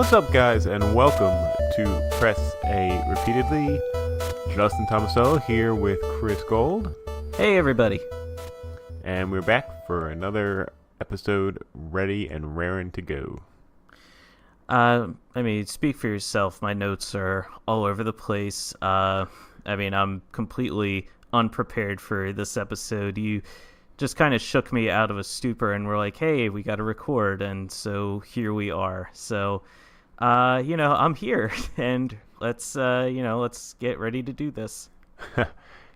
What's up, guys, and welcome to Press A Repeatedly. Justin Tomasello here with Chris Gold, Hey, everybody. and we're back for another episode ready and raring to go. Speak for yourself. My notes are all over the place. I'm completely unprepared for this episode. You just kind of shook me out of a stupor and were like, hey, we got to record. And so here we are. So, I'm here and let's get ready to do this.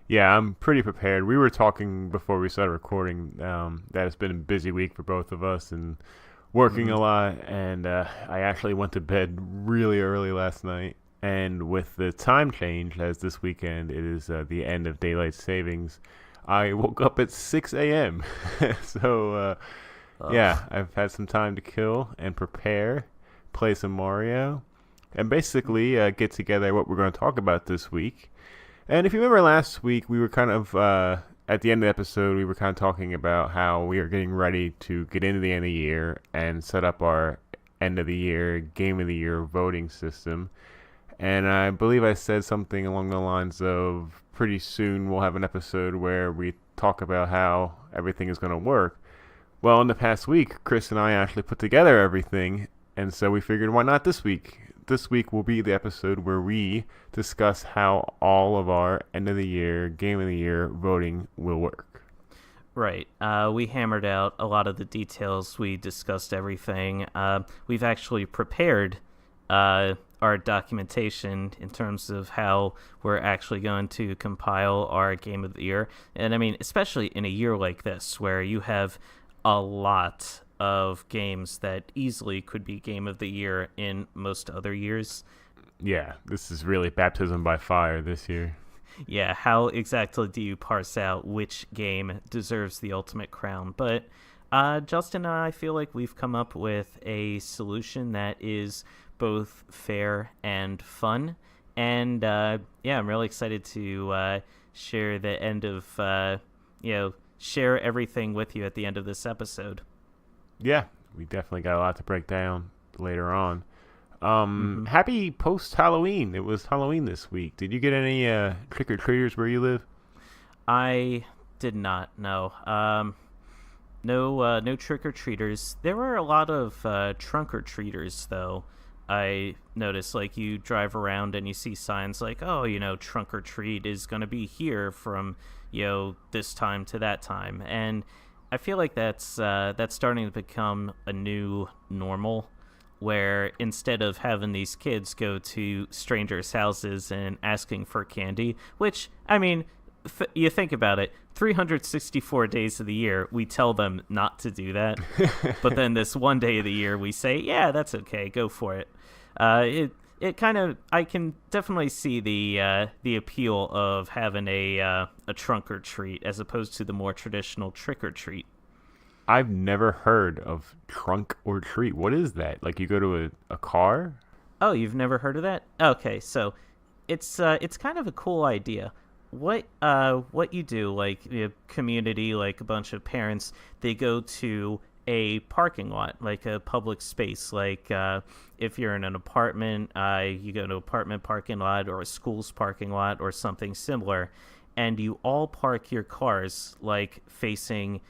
Yeah, I'm pretty prepared. We were talking before we started recording that it's been a busy week for both of us and working a lot. And I actually went to bed really early last night. And with the time change, as this weekend it is the end of daylight savings, I woke up at 6 a.m. So, yeah, I've had some time to kill and prepare, play some Mario, and basically get together what we're going to talk about this week. And if you remember last week, we were kind of, at the end of the episode, we were kind of talking about how we are getting ready to get into the end of the year and set up our end of the year, game of the year voting system. And I believe I said something along the lines of pretty soon we'll have an episode where we talk about how everything is going to work. Well, in the past week, Chris and I actually put together everything, and so we figured why not this week? This week will be the episode where we discuss how all of our end of the year, game of the year voting will work. Right. We hammered out a lot of the details. We discussed everything. We've actually prepared our documentation in terms of how we're actually going to compile our game of the year. And I mean, especially in a year like this where you have a lot of games that easily could be game of the year in most other years. Yeah, this is really baptism by fire this year. Yeah, how exactly do you parse out which game deserves the ultimate crown? But Justin and I feel like we've come up with a solution that is both fair and fun. And I'm really excited to share the end of, share everything with you at the end of this episode. Yeah, we definitely got a lot to break down later on. Happy post-Halloween. It was Halloween this week. Did you get any trick-or-treaters where you live? I did not, no. No trick-or-treaters. There were a lot of trunk-or-treaters, though. I noticed, like, you drive around and you see signs like, oh, trunk or treat is going to be here from, this time to that time. And I feel like that's starting to become a new normal, where instead of having these kids go to strangers' houses and asking for candy, which, I mean, you think about it, 364 days of the year, we tell them not to do that. But then this one day of the year, we say, yeah, that's okay, go for it. It kind of, I can definitely see the appeal of having a trunk or treat as opposed to the more traditional trick or treat. I've never heard of trunk or treat. What is that? Like you go to a car? Oh, you've never heard of that? Okay, so it's kind of a cool idea. What you do, like the community, like a bunch of parents, they go to a parking lot, like a public space, like if you're in an apartment, you go to an apartment parking lot or a school's parking lot or something similar, and you all park your cars like facing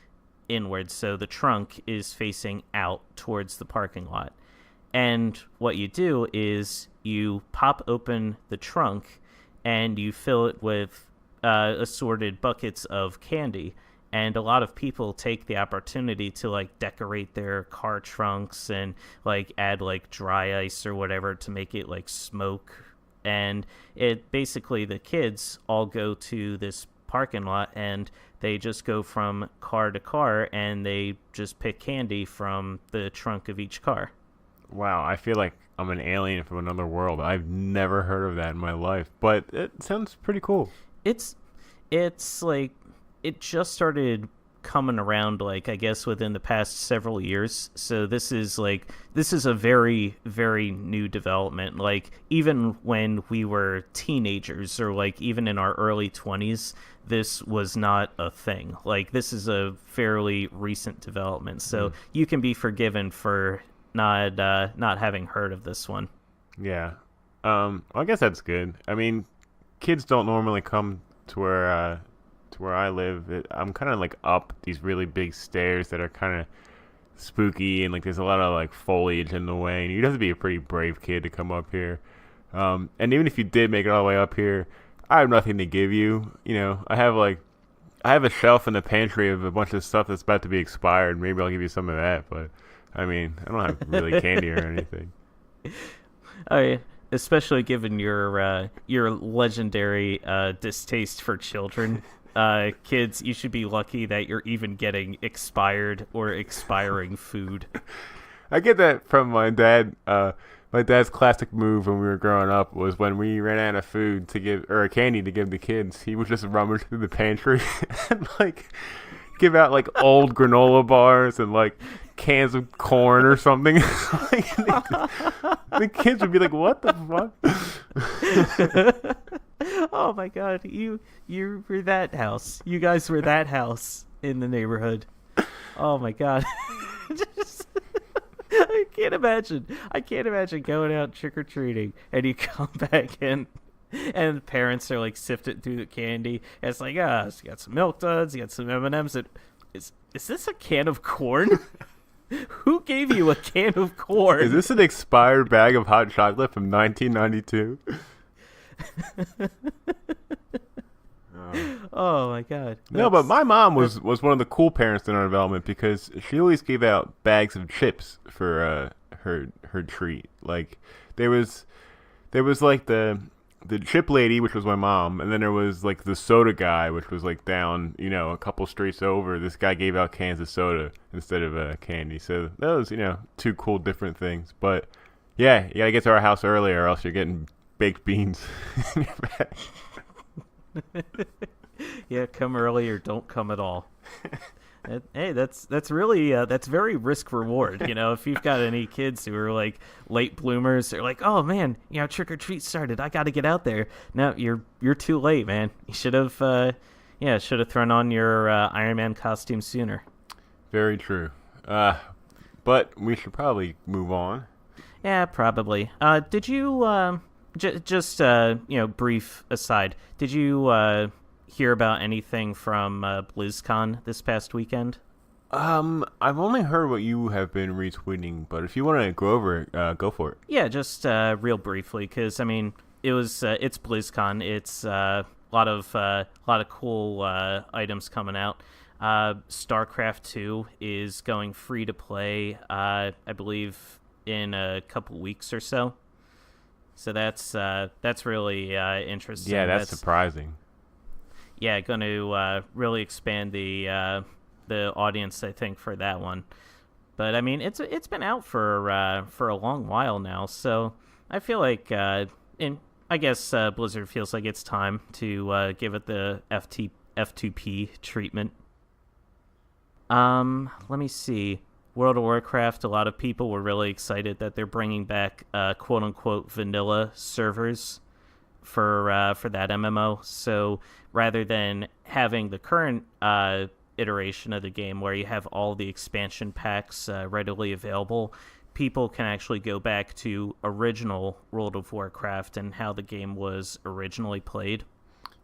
inward, so the trunk is facing out towards the parking lot. And what you do is you pop open the trunk and you fill it with assorted buckets of candy. And a lot of people take the opportunity to like decorate their car trunks and like add like dry ice or whatever to make it like smoke. And it basically, the kids all go to this parking lot and they just go from car to car and they just pick candy from the trunk of each car. Wow, I feel like I'm an alien from another world. I've never heard of that in my life, but it sounds pretty cool. It's like, it just started coming around, like, I guess within the past several years. So this is a very, very new development. Like, even when we were teenagers or like even in our early 20s, this was not a thing. Like, this is a fairly recent development. So you can be forgiven for not having heard of this one. Yeah. I guess that's good. I mean, kids don't normally come to where I live. I'm kind of like up these really big stairs that are kind of spooky, and like there's a lot of like foliage in the way, and you'd have to be a pretty brave kid to come up here. And even if you did make it all the way up here, I have nothing to give you. You know, I have a shelf in the pantry of a bunch of stuff that's about to be expired. Maybe I'll give you some of that, but I mean, I don't have really candy or anything. I Especially given your legendary distaste for children. Kids, you should be lucky that you're even getting expired or expiring food. I get that from my dad. My dad's classic move when we were growing up was when we ran out of food to give or candy to give the kids, he would just rummage through the pantry and like give out like old granola bars and like cans of corn or something. Like, the kids would be like, "What the fuck?" Oh my god, you were that house. You guys were that house in the neighborhood. Oh my god. Just, I can't imagine. I can't imagine going out trick or treating and you come back in and the parents are like sifting through the candy. And it's like, so you got some Milk Duds, you got some M&Ms. And is this a can of corn? Who gave you a can of corn? Is this an expired bag of hot chocolate from 1992? Oh my god. No, but my mom was one of the cool parents in our development because she always gave out bags of chips for her treat. Like there was like the chip lady, which was my mom, and then there was like the soda guy, which was like down, you know, a couple streets over. This guy gave out cans of soda instead of candy. So those, you know, two cool different things. But yeah, you gotta get to our house earlier, or else you're getting baked beans in your bag. Yeah, come early or don't come at all. Hey, that's really that's very risk reward. You know, if you've got any kids who are like late bloomers, they're like, oh man, you know, trick or treat started. I got to get out there. No, you're too late, man. You should have thrown on your Iron Man costume sooner. Very true. But we should probably move on. Yeah, probably. Did you just brief aside? Did you hear about anything from BlizzCon this past weekend? I've only heard what you have been retweeting, but if you want to go over it, go for it. Yeah, just real briefly, because I mean, it's BlizzCon. It's a lot of cool items coming out. StarCraft 2 is going free to play, I believe, in a couple weeks or so. So that's really interesting. Yeah, that's surprising. Yeah, going to really expand the audience, I think, for that one. But I mean, it's been out for a long while now, so I feel like, I guess Blizzard feels like it's time to give it the F2P treatment. Let me see. World of Warcraft, a lot of people were really excited that they're bringing back quote-unquote vanilla servers for that MMO. So rather than having the current iteration of the game where you have all the expansion packs readily available, people can actually go back to original World of Warcraft and how the game was originally played.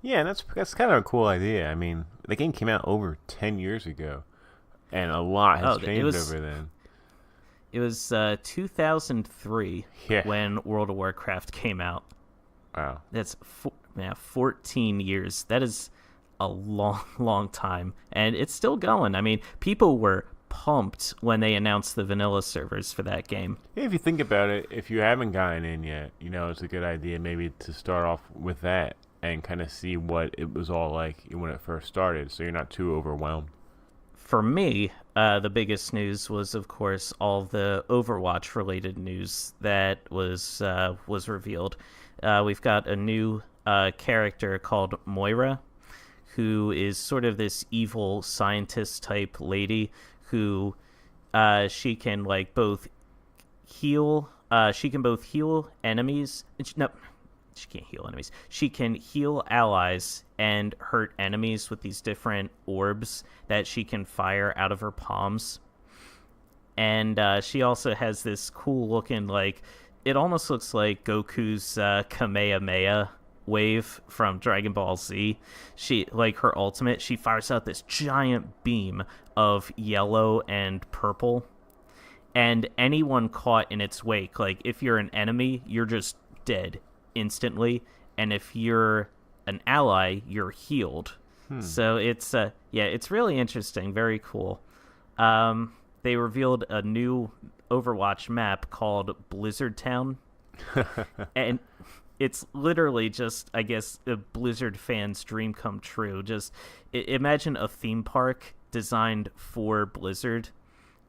Yeah, that's kind of a cool idea. I mean, the game came out over 10 years ago. And a lot has changed over then. It was 2003 when World of Warcraft came out. Wow. That's 14 years. That is a long, long time. And it's still going. I mean, people were pumped when they announced the vanilla servers for that game. Yeah, if you think about it, if you haven't gotten in yet, you know, it's a good idea maybe to start off with that and kind of see what it was all like when it first started so you're not too overwhelmed. For me, the biggest news was, of course, all the Overwatch-related news that was revealed. We've got a new character called Moira, who is sort of this evil scientist-type lady who she can like both heal. She can both heal enemies. No, she can't heal enemies. She can heal allies and hurt enemies with these different orbs that she can fire out of her palms. And she also has this cool looking, like, it almost looks like Goku's Kamehameha wave from Dragon Ball Z. She, like, her ultimate, she fires out this giant beam of yellow and purple, and anyone caught in its wake, like, if you're an enemy, you're just dead instantly, and if you're an ally, you're healed. So it's it's really interesting, very cool. They revealed a new Overwatch map called Blizzard Town, and it's literally just, I guess, a Blizzard fan's dream come true. Just imagine a theme park designed for Blizzard,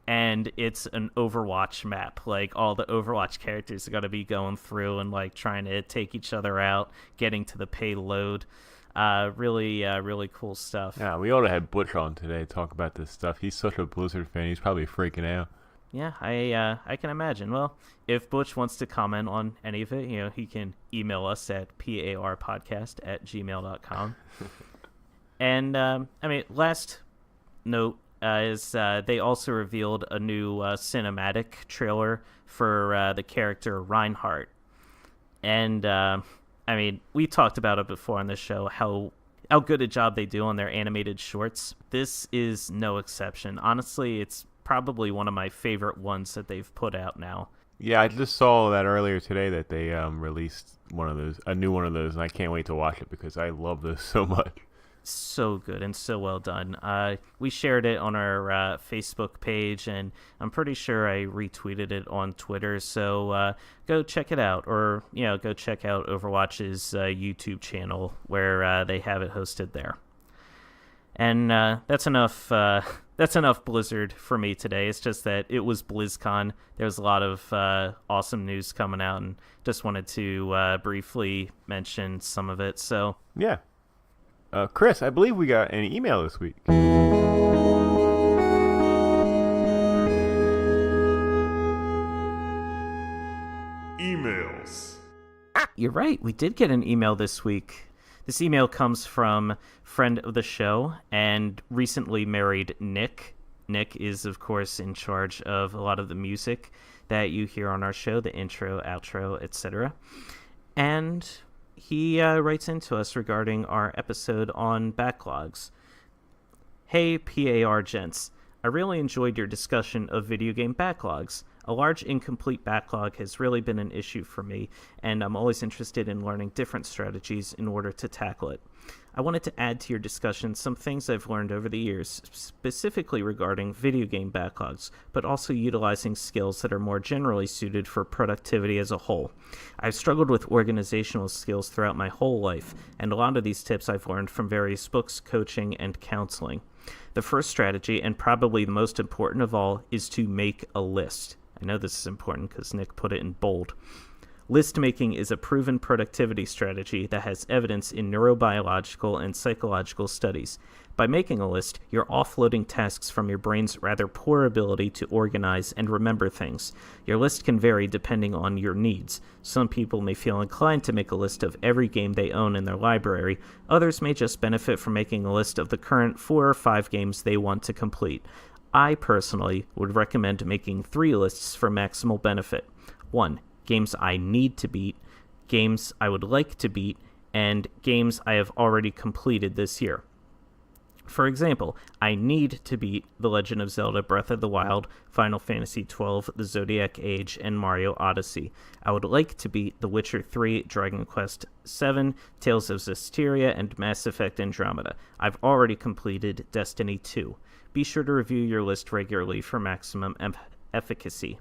and it's an Overwatch map. Like, all the Overwatch characters are going to be going through and, like, trying to take each other out, getting to the payload. Really cool stuff. Yeah, we ought to have Butch on today to talk about this stuff. He's such a Blizzard fan. He's probably freaking out. Yeah, I can imagine. Well, if Butch wants to comment on any of it, he can email us at parpodcast@gmail.com. And, last note is they also revealed a new cinematic trailer for the character Reinhardt. And, we talked about it before on this show, how good a job they do on their animated shorts. This is no exception. Honestly, it's probably one of my favorite ones that they've put out now. Yeah, I just saw that earlier today that they released a new one of those, and I can't wait to watch it because I love this so much. So good and so well done. We shared it on our Facebook page, and I'm pretty sure I retweeted it on Twitter. So go check it out, or go check out Overwatch's YouTube channel where they have it hosted there. And that's enough. That's enough Blizzard for me today. It's just that it was BlizzCon. There was a lot of awesome news coming out, and just wanted to briefly mention some of it. So yeah. Chris, I believe we got an email this week. Emails. You're right. We did get an email this week. This email comes from friend of the show and recently married Nick. Nick is, of course, in charge of a lot of the music that you hear on our show, the intro, outro, etc. And he writes into us regarding our episode on backlogs. Hey, PAR gents. I really enjoyed your discussion of video game backlogs. A large incomplete backlog has really been an issue for me, and I'm always interested in learning different strategies in order to tackle it. I wanted to add to your discussion some things I've learned over the years, specifically regarding video game backlogs, but also utilizing skills that are more generally suited for productivity as a whole. I've struggled with organizational skills throughout my whole life, and a lot of these tips I've learned from various books, coaching, and counseling. The first strategy, and probably the most important of all, is to make a list. I know this is important because Nick put it in bold. List making is a proven productivity strategy that has evidence in neurobiological and psychological studies. By making a list, you're offloading tasks from your brain's rather poor ability to organize and remember things. Your list can vary depending on your needs. Some people may feel inclined to make a list of every game they own in their library. Others may just benefit from making a list of the current 4 or 5 games they want to complete. I personally would recommend making 3 lists for maximal benefit. 1. Games I need to beat, games I would like to beat, and games I have already completed this year. For example, I need to beat The Legend of Zelda Breath of the Wild, Final Fantasy XII, The Zodiac Age, and Mario Odyssey. I would like to beat The Witcher 3, Dragon Quest VII, Tales of Zestiria, and Mass Effect Andromeda. I've already completed Destiny 2. Be sure to review your list regularly for maximum efficacy.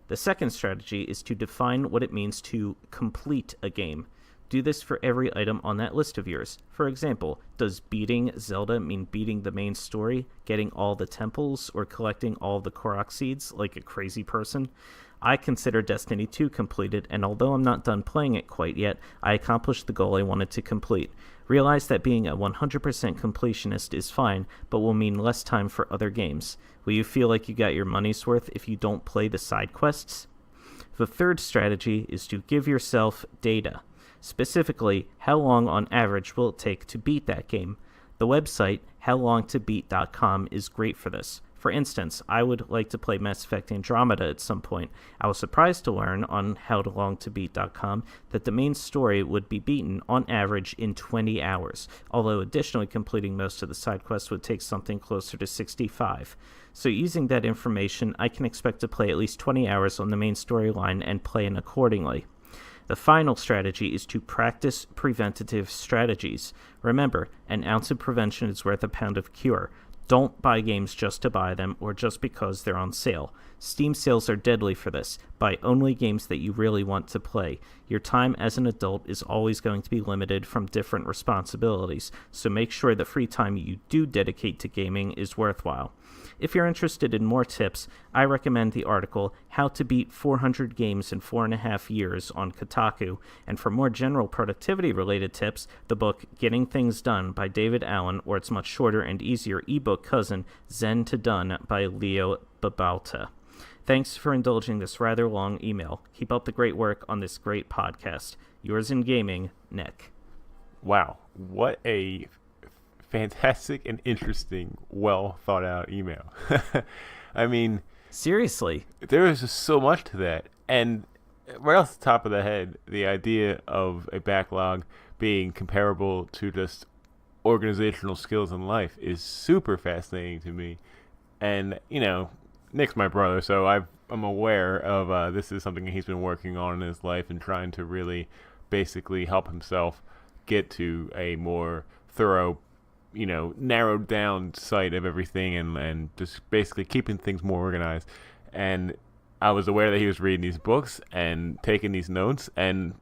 The second strategy is to define what it means to complete a game. Do this for every item on that list of yours. For example, does beating Zelda mean beating the main story, getting all the temples, or collecting all the Korok seeds like a crazy person? I consider Destiny 2 completed, and although I'm not done playing it quite yet, I accomplished the goal I wanted to complete. Realize that being a 100% completionist is fine, but will mean less time for other games. Will you feel like you got your money's worth if you don't play the side quests? The third strategy is to give yourself data. Specifically, how long on average will it take to beat that game? The website, howlongtobeat.com, is great for this. For instance, I would like to play Mass Effect Andromeda at some point. I was surprised to learn on howtolongtobeat.com that the main story would be beaten on average in 20 hours, although additionally completing most of the side quests would take something closer to 65. So using that information, I can expect to play at least 20 hours on the main storyline and plan accordingly. The final strategy is to practice preventative strategies. Remember, an ounce of prevention is worth a pound of cure. Don't buy games just to buy them or just because they're on sale. Steam sales are deadly for this. Buy only games that you really want to play. Your time as an adult is always going to be limited from different responsibilities, so make sure the free time you do dedicate to gaming is worthwhile. If you're interested in more tips, I recommend the article How to Beat 400 Games in 4.5 Years on Kotaku, and for more general productivity-related tips, the book Getting Things Done by David Allen, or its much shorter and easier ebook cousin, Zen to Done by Leo Babauta. Thanks for indulging this rather long email. Keep up the great work on this great podcast. Yours in gaming, Nick. Wow, what a fantastic and interesting, well thought out email. I mean, seriously, there is just so much to that. And right off the top of the head, the idea of a backlog being comparable to just organizational skills in life is super fascinating to me. And, you know, Nick's my brother, so I'm aware of this is something he's been working on in his life and trying to really basically help himself get to a more thorough, you know, narrowed down sight of everything and just basically keeping things more organized. And I was aware that he was reading these books and taking these notes, and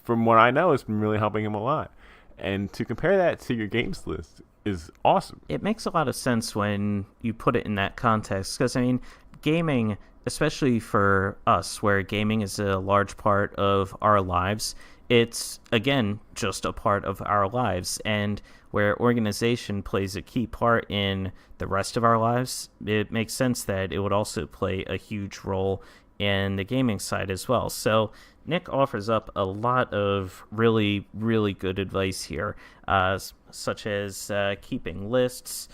from what I know, it's been really helping him a lot. And to compare that to your games list is awesome. It makes a lot of sense when you put it in that context, because, I mean, gaming, especially for us, where gaming is a large part of our lives, it's, again, just a part of our lives, and where organization plays a key part in the rest of our lives, it makes sense that it would also play a huge role in the gaming side as well. So Nick offers up a lot of really, really good advice here, such as keeping lists,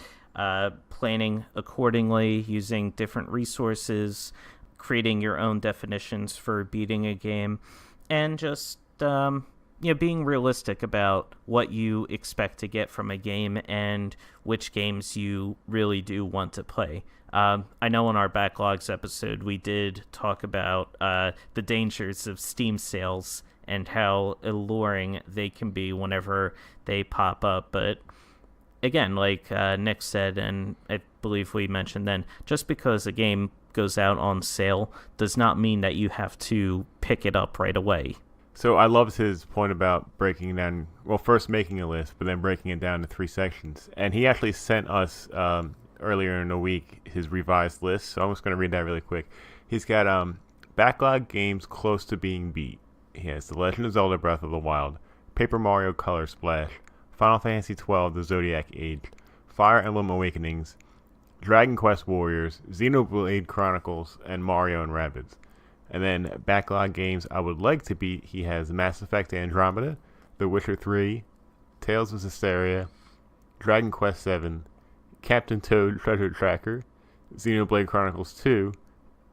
planning accordingly, using different resources, creating your own definitions for beating a game, and just being realistic about what you expect to get from a game and which games you really do want to play. I know in our Backlogs episode, we did talk about the dangers of Steam sales and how alluring they can be whenever they pop up. But again, like Nick said, and I believe we mentioned then, just because a game goes out on sale does not mean that you have to pick it up right away. So I loved his point about breaking down, well, first making a list, but then breaking it down to 3 sections. And he actually sent us earlier in the week his revised list, so I'm just going to read that really quick. He's got backlog games close to being beat. He has The Legend of Zelda Breath of the Wild, Paper Mario Color Splash, Final Fantasy XII The Zodiac Age, Fire Emblem Awakenings, Dragon Quest Warriors, Xenoblade Chronicles, and Mario and Rabbids. And then backlog games I would like to beat, he has Mass Effect Andromeda, The Witcher 3, Tales of Zestiria, Dragon Quest 7, Captain Toad Treasure Tracker, Xenoblade Chronicles 2,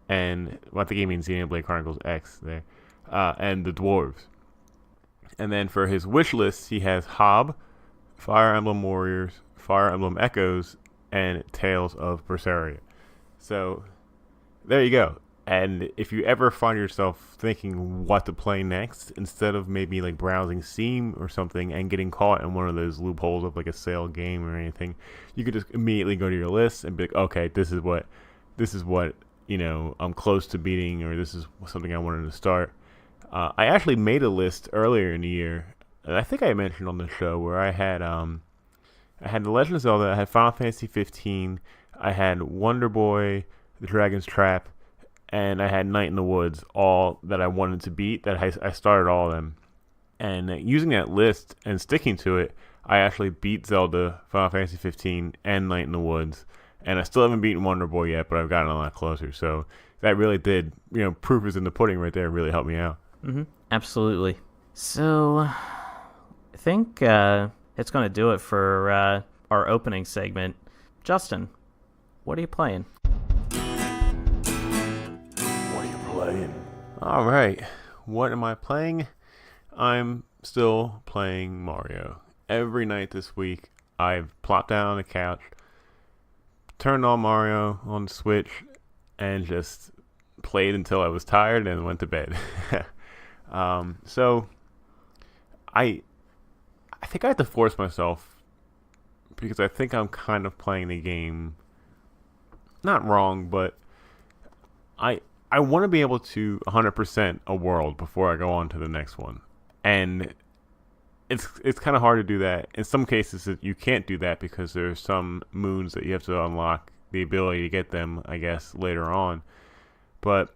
and I think he means Xenoblade Chronicles X there, and The Dwarves. And then for his wish list, he has Hob, Fire Emblem Warriors, Fire Emblem Echoes, and Tales of Berseria. So there you go. And if you ever find yourself thinking what to play next, instead of maybe like browsing Steam or something and getting caught in one of those loopholes of like a sale game or anything, you could just immediately go to your list and be like, okay, this is what, you know, I'm close to beating, or this is something I wanted to start. I actually made a list earlier in the year, and I think I mentioned on the show, where I had The Legend of Zelda, I had Final Fantasy 15, I had Wonder Boy, The Dragon's Trap, and I had Night in the Woods, all that I wanted to beat, that I started all of them. And using that list and sticking to it, I actually beat Zelda, Final Fantasy 15, and Night in the Woods. And I still haven't beaten Wonder Boy yet, but I've gotten a lot closer. So that really did, you know, proof is in the pudding right there, really helped me out. Mm-hmm. Absolutely. So I think it's going to do it for our opening segment. Justin, What are you playing? What are you playing? All right. What am I playing? I'm still playing Mario. Every night this week, I've plopped down on the couch, turned on Mario on the Switch, and just played until I was tired and went to bed. So I I think I have to force myself because I think I'm kind of playing the game not wrong, but I I want to be able to 100% a world before I go on to the next one. And it's kind of hard to do that. In some cases you can't do that because there's some moons that you have to unlock the ability to get them, I guess, later on. But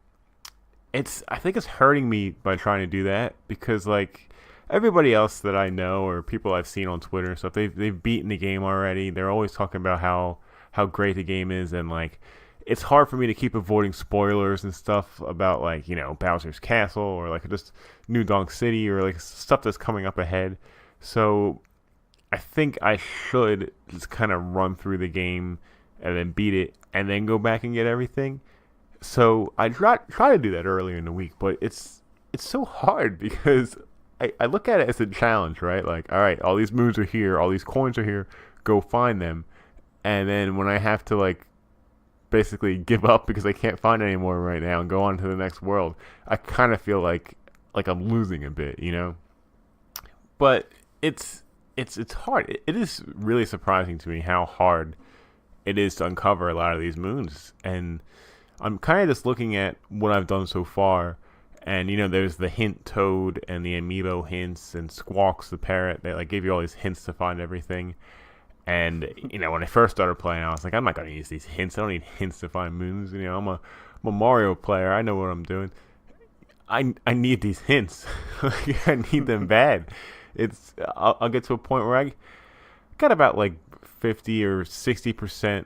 I think it's hurting me by trying to do that because like everybody else that I know or people I've seen on Twitter and stuff, they've beaten the game already. They're always talking about how great the game is, and like it's hard for me to keep avoiding spoilers and stuff about like, you know, Bowser's Castle or like just New Donk City or like stuff that's coming up ahead. So I think I should just kind of run through the game and then beat it and then go back and get everything. So I try to do that earlier in the week, but it's so hard because I look at it as a challenge, right? Like, all right, all these moons are here, all these coins are here, go find them. And then when I have to like basically give up because I can't find any more right now and go on to the next world, I kind of feel like I'm losing a bit, you know. But it's hard. It is really surprising to me how hard it is to uncover a lot of these moons, and I'm kind of just looking at what I've done so far, and you know, there's the hint toad and the amiibo hints and Squawks the parrot. They like give you all these hints to find everything. And you know, when I first started playing, I was like, I'm not gonna use these hints. I don't need hints to find moons. You know, I'm a Mario player. I know what I'm doing. I need these hints. I need them bad. I'll get to a point where I got about like 50 or 60%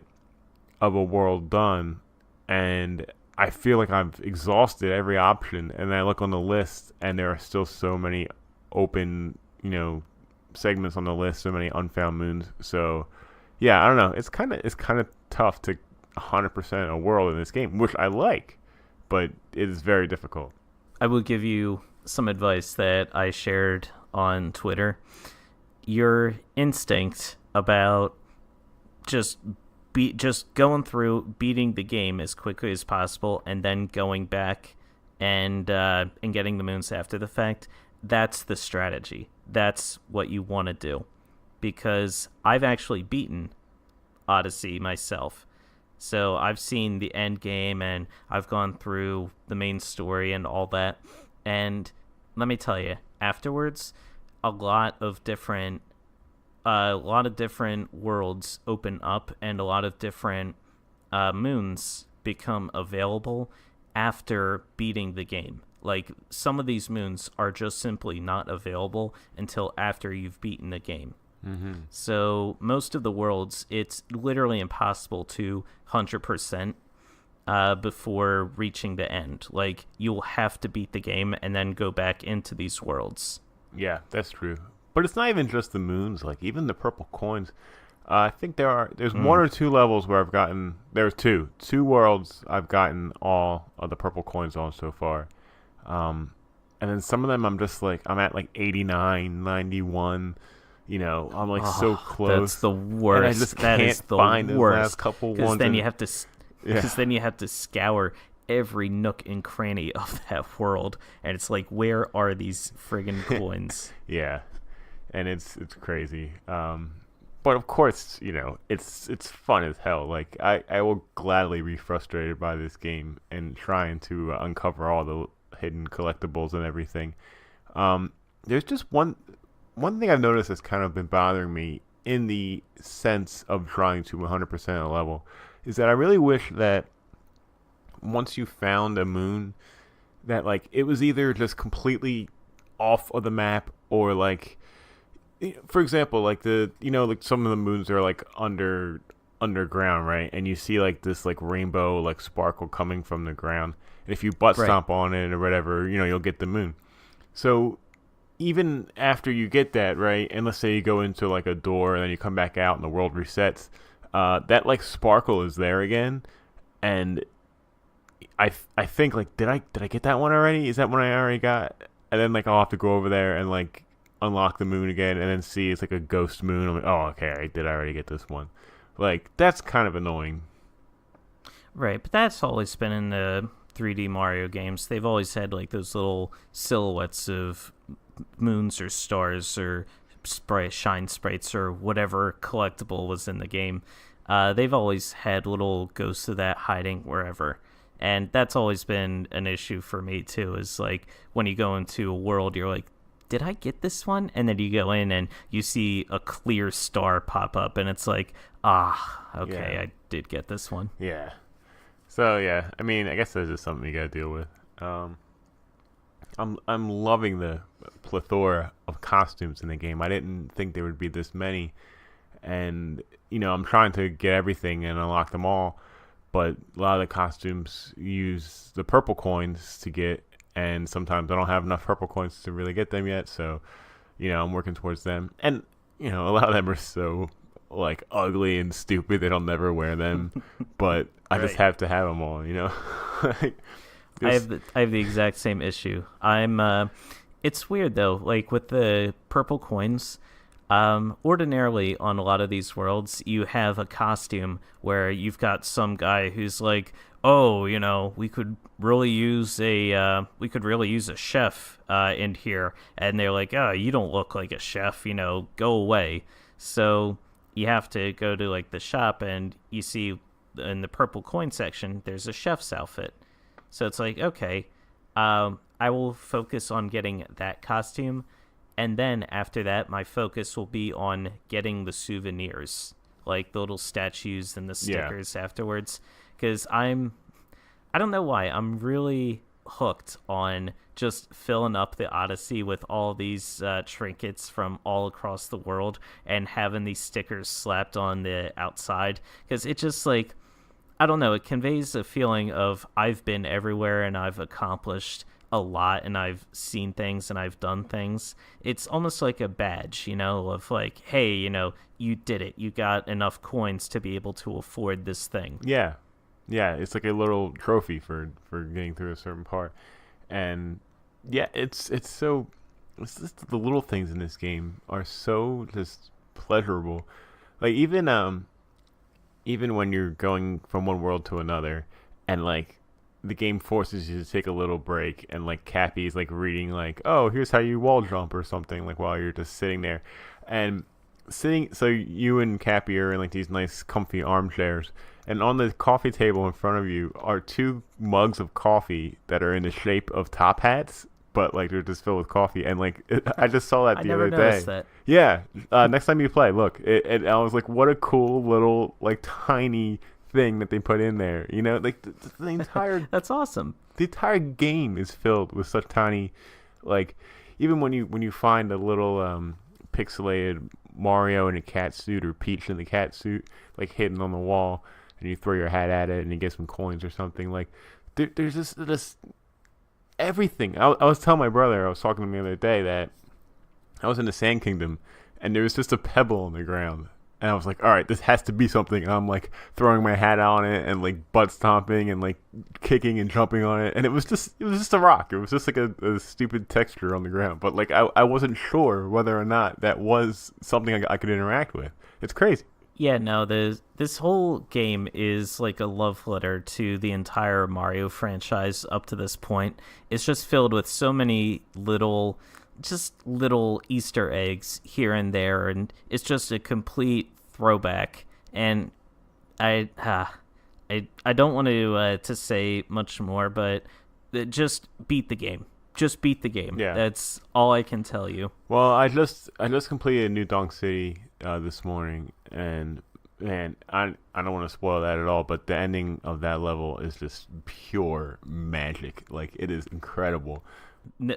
of a world done, and I feel like I've exhausted every option. And then I look on the list, and there are still so many open, you know, segments on the list, so many unfound moons. So yeah, I don't know, it's kind of tough to 100% a world in this game, which I like, but it is very difficult. I will give you some advice that I shared on Twitter. Your instinct about just going through beating the game as quickly as possible and then going back and getting the moons after the fact, that's the strategy. That's what you want to do, because I've actually beaten Odyssey myself. So I've seen the end game and I've gone through the main story and all that. And let me tell you, afterwards, a lot of different worlds open up and a lot of different moons become available after beating the game. Like, some of these moons are just simply not available until after you've beaten the game. Mm-hmm. So most of the worlds, it's literally impossible to 100% before reaching the end. Like, you'll have to beat the game and then go back into these worlds. Yeah, that's true. But it's not even just the moons. Like, even the purple coins. I think there's one or two levels where there's two worlds I've gotten all of the purple coins on so far. And then some of them I'm at like 89, 91. You know, I'm like so close. That's the worst. And I just can't find the last couple ones. Because then you have to scour every nook and cranny of that world, and it's like, where are these friggin' coins? Yeah, and it's crazy. But of course, you know, it's fun as hell. Like, I will gladly be frustrated by this game and trying to uncover all the hidden collectibles and everything. There's just one thing I've noticed that's kind of been bothering me in the sense of trying to 100% a level is that I really wish that once you found a moon, that like it was either just completely off of the map, or like, for example, like like some of the moons are like underground, right? And you see like this like rainbow like sparkle coming from the ground, and if you butt stomp on it or whatever, you'll get the moon. So even after you get that, right, and let's say you go into like a door and then you come back out and the world resets, that like sparkle is there again, and I think like did I get that one already? Is that one I already got? And then like I'll have to go over there and like unlock the moon again, and then see it's like a ghost moon. I'm like, oh okay, I already get this one. Like that's kind of annoying. Right, but that's always been in the 3D Mario games. They've always had like those little silhouettes of moons or stars or shine sprites or whatever collectible was in the game. They've always had little ghosts of that hiding wherever. And that's always been an issue for me too, is like when you go into a world, you're like, did I get this one? And then you go in and you see a clear star pop up, and it's like, okay, Yeah. I did get this one. Yeah. So yeah, I mean, I guess that's just something you gotta deal with. I'm loving the plethora of costumes in the game. I didn't think there would be this many, and I'm trying to get everything and unlock them all. But a lot of the costumes use the purple coins to get, and sometimes I don't have enough purple coins to really get them yet. So, I'm working towards them, and a lot of them are so like ugly and stupid that I'll never wear them. But I just Right. have to have them all. Like, I have the exact same issue. It's weird though, like with the purple coins. Ordinarily on a lot of these worlds, you have a costume where you've got some guy who's like, oh, we could really use a chef in here, and they're like, oh, you don't look like a chef, go away. So you have to go to like the shop, and you see in the purple coin section, there's a chef's outfit. So it's like, okay, I will focus on getting that costume. And then after that, my focus will be on getting the souvenirs, like the little statues and the stickers afterwards. Because I don't know why, I'm really hooked on just filling up the Odyssey with all these trinkets from all across the world and having these stickers slapped on the outside. Because it just like, I don't know, it conveys a feeling of I've been everywhere and I've accomplished a lot, and I've seen things and I've done things. It's almost like a badge, of like, hey, you did it. You got enough coins to be able to afford this thing. yeah, it's like a little trophy for getting through a certain part, and yeah, it's just the little things in this game are so just pleasurable. Like even when you're going from one world to another, and like the game forces you to take a little break, and like Cappy's like reading like, oh, here's how you wall jump or something, like while you're just sitting there and so you and Cappy are in like these nice comfy armchairs, and on the coffee table in front of you are two mugs of coffee that are in the shape of top hats, but like they're just filled with coffee. And like I just saw that I the never other noticed day. that. Yeah, next time you play, look, and I was like, what a cool little like tiny thing that they put in there. Like the entire That's awesome. the entire game is filled with such tiny, like, even when you find a little pixelated Mario in a cat suit or Peach in the cat suit, like hidden on the wall, and you throw your hat at it and you get some coins or something. Like there's this everything. I was telling my brother, I was talking to him the other day, that I was in the Sand Kingdom, and there was just a pebble on the ground. And I was like, all right, this has to be something. And I'm like throwing my hat on it and like butt stomping and like kicking and jumping on it. And it was just a rock. It was just like a stupid texture on the ground. But like I wasn't sure whether or not that was something I could interact with. It's crazy. Yeah, no, this whole game is like a love letter to the entire Mario franchise up to this point. It's just filled with so many little Easter eggs here and there, and it's just a complete throwback. And I don't want to say much more, but just beat the game. Just beat the game. Yeah. That's all I can tell you. Well, I just completed New Donk City this morning, and man, I don't want to spoil that at all, but the ending of that level is just pure magic. Like, it is incredible.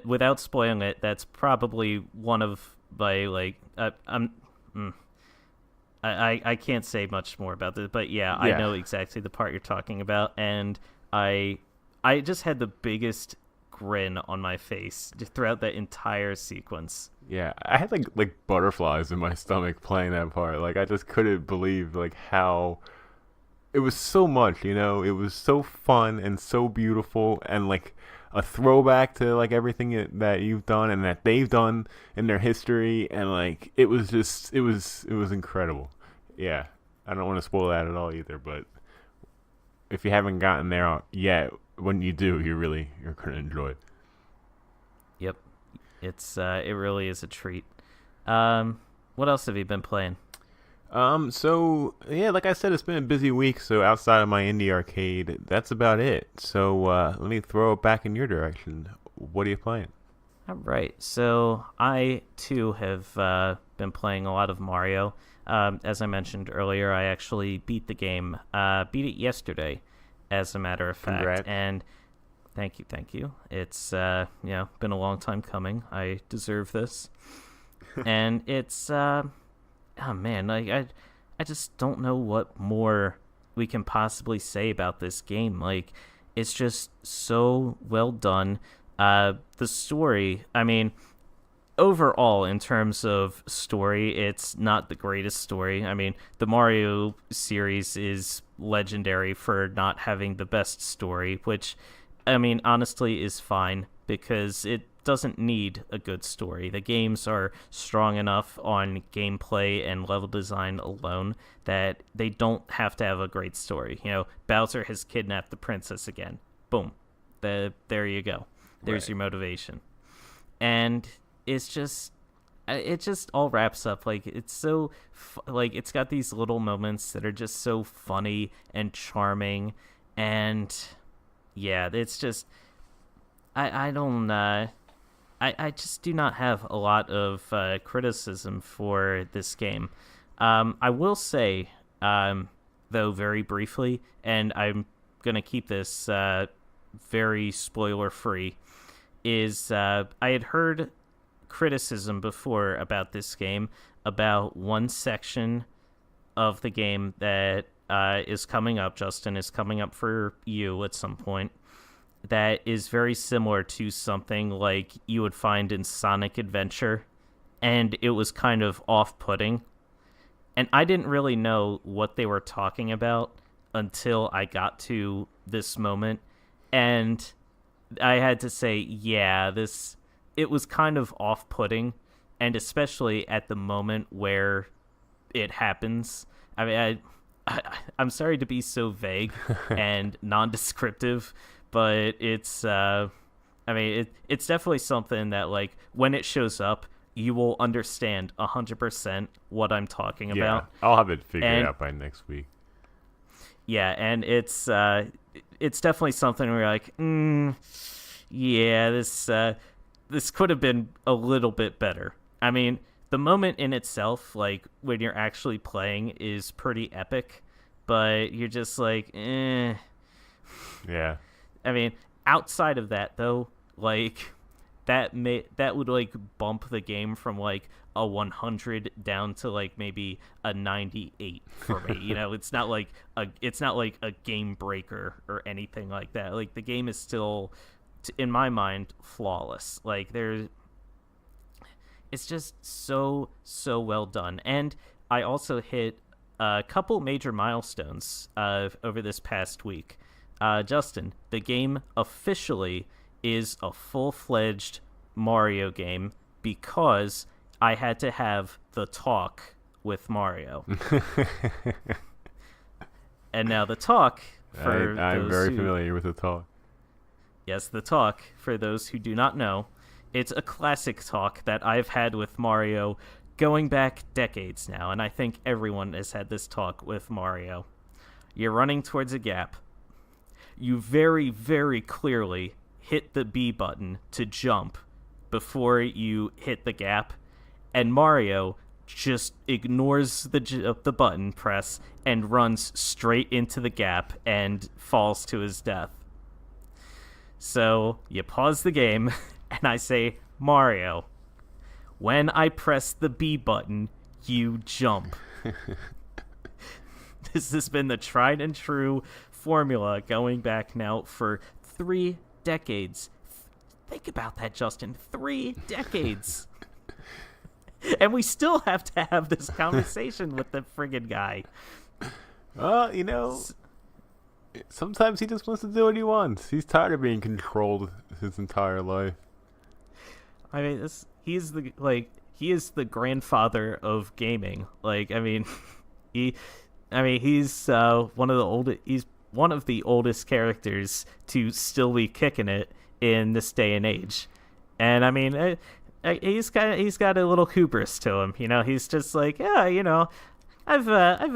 Without spoiling it, that's probably one of my I can't say much more about this, but yeah, I know exactly the part you're talking about, and I just had the biggest grin on my face throughout that entire sequence. Yeah, I had like butterflies in my stomach playing that part. Like I just couldn't believe like how it was so much, it was so fun and so beautiful and like a throwback to like everything that you've done and that they've done in their history, and like it was just it was incredible. Yeah, I don't want to spoil that at all either, but if you haven't gotten there yet, when you do, you're gonna enjoy it. Yep, it really is a treat. What else have you been playing? So yeah, like I said, it's been a busy week. So outside of my indie arcade, that's about it. So let me throw it back in your direction. What are you playing? All right, so I too have been playing a lot of Mario. As I mentioned earlier, I actually beat the game. Beat it yesterday, as a matter of fact. Congrats. And thank you. It's been a long time coming. I deserve this. And it's oh man, I just don't know what more we can possibly say about this game. Like, it's just so well done. The story, I mean, overall, in terms of story, it's not the greatest story. I mean, the Mario series is legendary for not having the best story, which, I mean, honestly is fine because it doesn't need a good story. The games are strong enough on gameplay and level design alone that they don't have to have a great story. Bowser has kidnapped the princess again. Boom. There you go. There's your motivation. And it just all wraps up. Like, it's so like it's got these little moments that are just so funny and charming, and yeah, it's just I don't I just do not have a lot of criticism for this game. I will say, though, very briefly, and I'm gonna keep this very spoiler free, is I had heard criticism before about this game, about one section of the game that is coming up, Justin, is coming up for you at some point, that is very similar to something like you would find in Sonic Adventure, and it was kind of off-putting. And I didn't really know what they were talking about until I got to this moment, and I had to say, yeah, it was kind of off-putting, and especially at the moment where it happens. I mean, I'm sorry to be so vague and non-descriptive, but it's it's definitely something that, like, when it shows up, you will understand 100% what I'm talking about. I'll have it figured out by next week. Yeah, and it's definitely something where you're like, yeah, this could have been a little bit better. I mean, the moment in itself, like, when you're actually playing, is pretty epic, but you're just like, eh. Yeah. I mean, outside of that, though, like, that would, like, bump the game from, like, a 100 down to, like, maybe a 98 for me. It's not like a game breaker or anything like that. Like, the game is still, in my mind, flawless. Like, it's just so well done. And I also hit a couple major milestones over this past week. Justin, the game officially is a full-fledged Mario game because I had to have the talk with Mario. And now the talk, for I'm very familiar with the talk. Yes, the talk, for those who do not know, it's a classic talk that I've had with Mario going back decades now, and I think everyone has had this talk with Mario. You're running towards a gap. You very, very clearly hit the B button to jump before you hit the gap, and Mario just ignores the button press and runs straight into the gap and falls to his death. So you pause the game, and I say, Mario, when I press the B button, you jump. This has been the tried and true formula going back now for 3 decades. Think about that, Justin. 3 decades. And we still have to have this conversation with the friggin' guy. Well, sometimes he just wants to do what he wants. He's tired of being controlled his entire life. I mean, he is the grandfather of gaming. Like, I mean, he's he's one of the oldest characters to still be kicking it in this day and age. And I mean, he's got a little hubris to him. He's just like, yeah, I've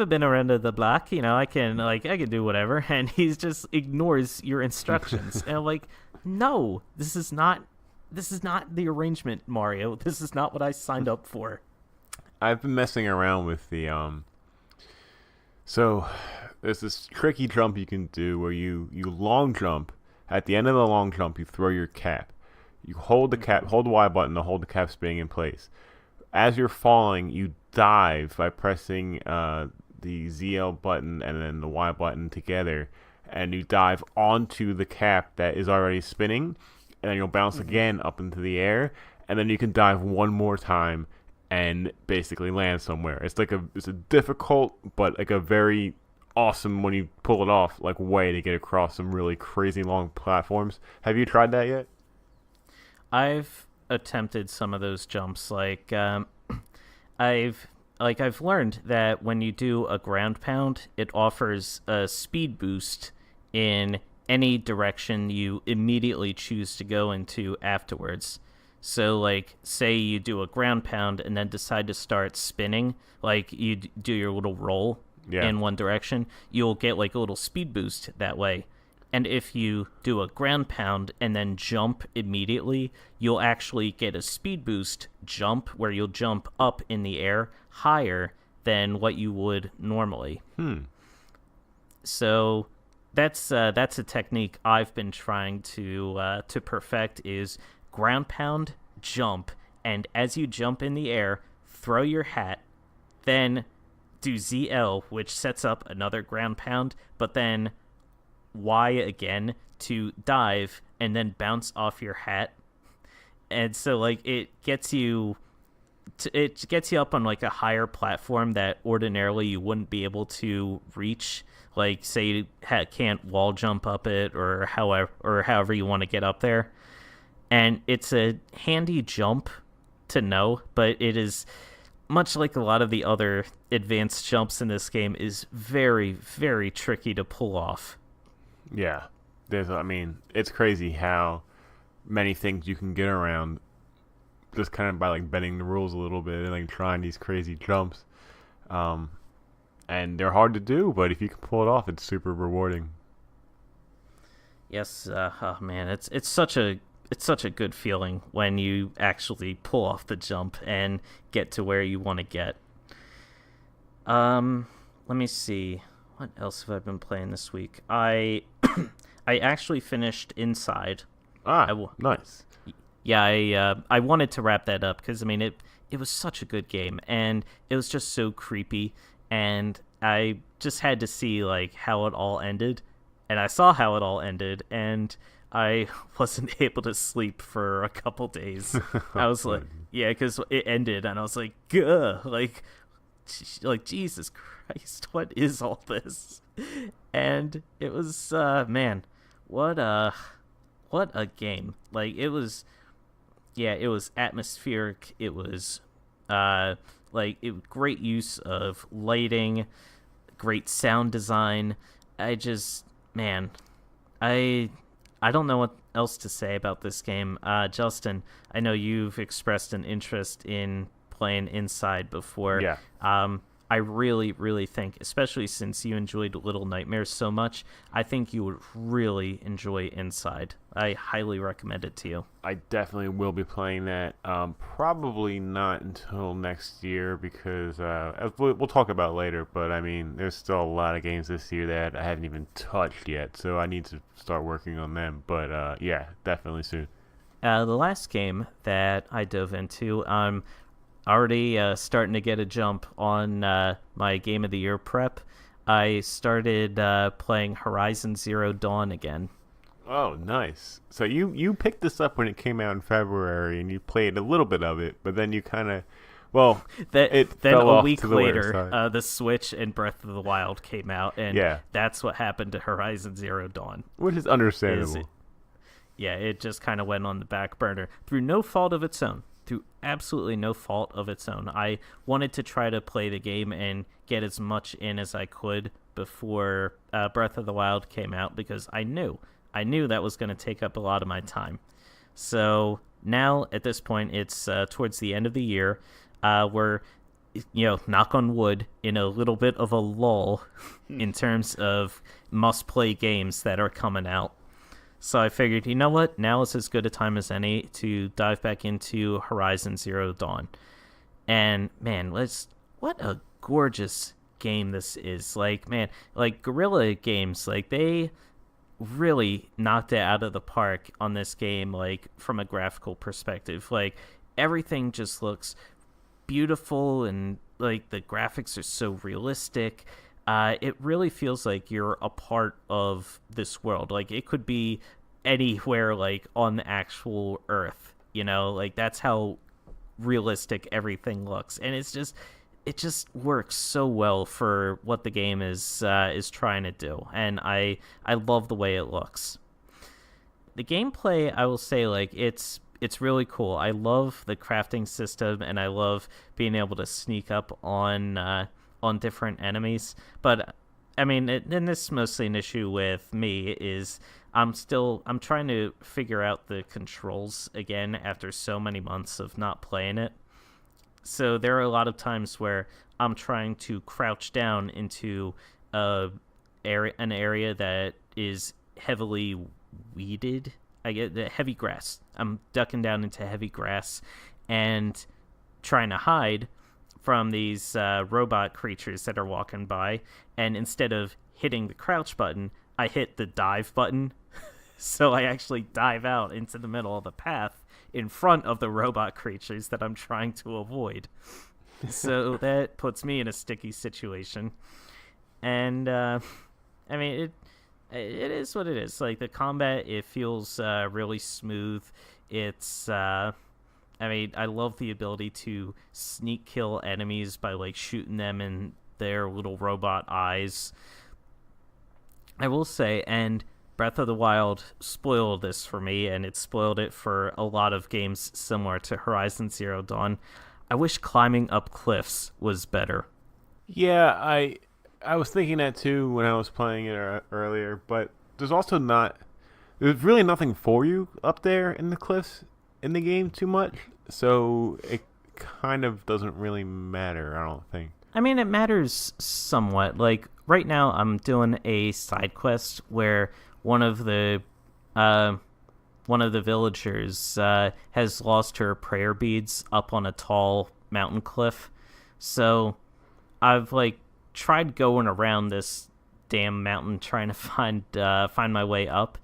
been around the block. I can do whatever. And he just ignores your instructions. And I'm like, no, this is not the arrangement, Mario. This is not what I signed up for. I've been messing around with the So there's this tricky jump you can do where you long jump. At the end of the long jump, you throw your cap. You hold the Y button to hold the cap spinning in place. As you're falling, you dive by pressing the ZL button and then the Y button together, and you dive onto the cap that is already spinning, and then you'll bounce again up into the air, and then you can dive one more time and basically land somewhere. It's a difficult but like a very awesome, when you pull it off, like way to get across some really crazy long platforms. Have you tried that yet? I've attempted some of those jumps. Like I've learned that when you do a ground pound, it offers a speed boost in any direction you immediately choose to go into afterwards. So, like, say you do a ground pound and then decide to start spinning, like you do your little roll in one direction, you'll get like a little speed boost that way. And if you do a ground pound and then jump immediately, you'll actually get a speed boost jump where you'll jump up in the air higher than what you would normally. So that's a technique I've been trying to perfect, is ground pound, jump, and as you jump in the air, throw your hat, then do ZL, which sets up another ground pound, but then Y again to dive and then bounce off your hat. And so like it gets you up on like a higher platform that ordinarily you wouldn't be able to reach, like say you can't wall jump up it or however you want to get up there. And it's a handy jump to know, but it is, much like a lot of the other advanced jumps in this game, is very, very tricky to pull off. Yeah. It's crazy how many things you can get around just kind of by like bending the rules a little bit and like trying these crazy jumps. And they're hard to do, but if you can pull it off, it's super rewarding. Yes, oh man, it's such a good feeling when you actually pull off the jump and get to where you want to get. Let me see. What else have I been playing this week? I actually finished Inside. Nice. Yeah, I wanted to wrap that up because it was such a good game and it was just so creepy, and I just had to see like how it all ended, and I saw how it all ended, and I wasn't able to sleep for a couple days. I was like, yeah, because it ended, and I was like, gah, like Jesus Christ, what is all this? And it was, man, what a game! Like it was atmospheric. It was, great use of lighting, great sound design. I don't know what else to say about this game. Justin, I know you've expressed an interest in playing Inside before. Yeah. I really, really think, especially since you enjoyed Little Nightmares so much, I think you would really enjoy Inside. I highly recommend it to you. I definitely will be playing that. Probably not until next year because we'll talk about later. But there's still a lot of games this year that I haven't even touched yet, so I need to start working on them. But yeah, definitely soon. The last game that I dove into, already starting to get a jump on my Game of the Year prep. I started playing Horizon Zero Dawn again. Oh, nice. So you picked this up when it came out in February, and you played a little bit of it, but then you kind of, well, That it then fell a off to week the later, wayside. the Switch and Breath of the Wild came out, and Yeah, that's what happened to Horizon Zero Dawn. which is Is understandable. Yeah, it just kind of went on the back burner through no fault of its own. Through absolutely no fault of its own. I wanted to try to play the game and get as much in as I could before Breath of the Wild came out because I knew that was going to take up a lot of my time. So now at this point, it's towards the end of the year. We're, knock on wood, in a little bit of a lull in terms of must-play games that are coming out. So I figured, you know what? Now is as good a time as any to dive back into Horizon Zero Dawn. And man, what a gorgeous game this is. Like, man, like Guerrilla Games, like they really knocked it out of the park on this game, like from a graphical perspective. Like everything just looks beautiful and like the graphics are so realistic. It really feels like you're a part of this world. Like it could be anywhere, like on the actual Earth. Like that's how realistic everything looks, and it just works so well for what the game is trying to do, and I love the way it looks. The gameplay, I will say, like it's really cool. I love the crafting system, and I love being able to sneak up on different enemies. But I mean, and this is mostly an issue with me is I'm trying to figure out the controls again after so many months of not playing it. So there are a lot of times where I'm trying to crouch down into an area that is heavily weeded. I get the heavy grass. I'm ducking down into heavy grass and trying to hide from these robot creatures that are walking by. And instead of hitting the crouch button, I hit the dive button. So I actually dive out into the middle of the path in front of the robot creatures that I'm trying to avoid. So that puts me in a sticky situation. And I mean, it is what it is. Like the combat, it feels really smooth. It's I mean, I love the ability to sneak kill enemies by like shooting them in their little robot eyes. I will say, and Breath of the Wild spoiled this for me, and it spoiled it for a lot of games similar to Horizon Zero Dawn. I wish climbing up cliffs was better. Yeah, I was thinking that too when I was playing it earlier, but there's really nothing for you up there in the cliffs in the game too much, so it kind of doesn't really matter, I don't think. I mean, it matters somewhat. Like, right now I'm doing a side quest where one of the villagers has lost her prayer beads up on a tall mountain cliff. So I've like tried going around this damn mountain trying to find my way up,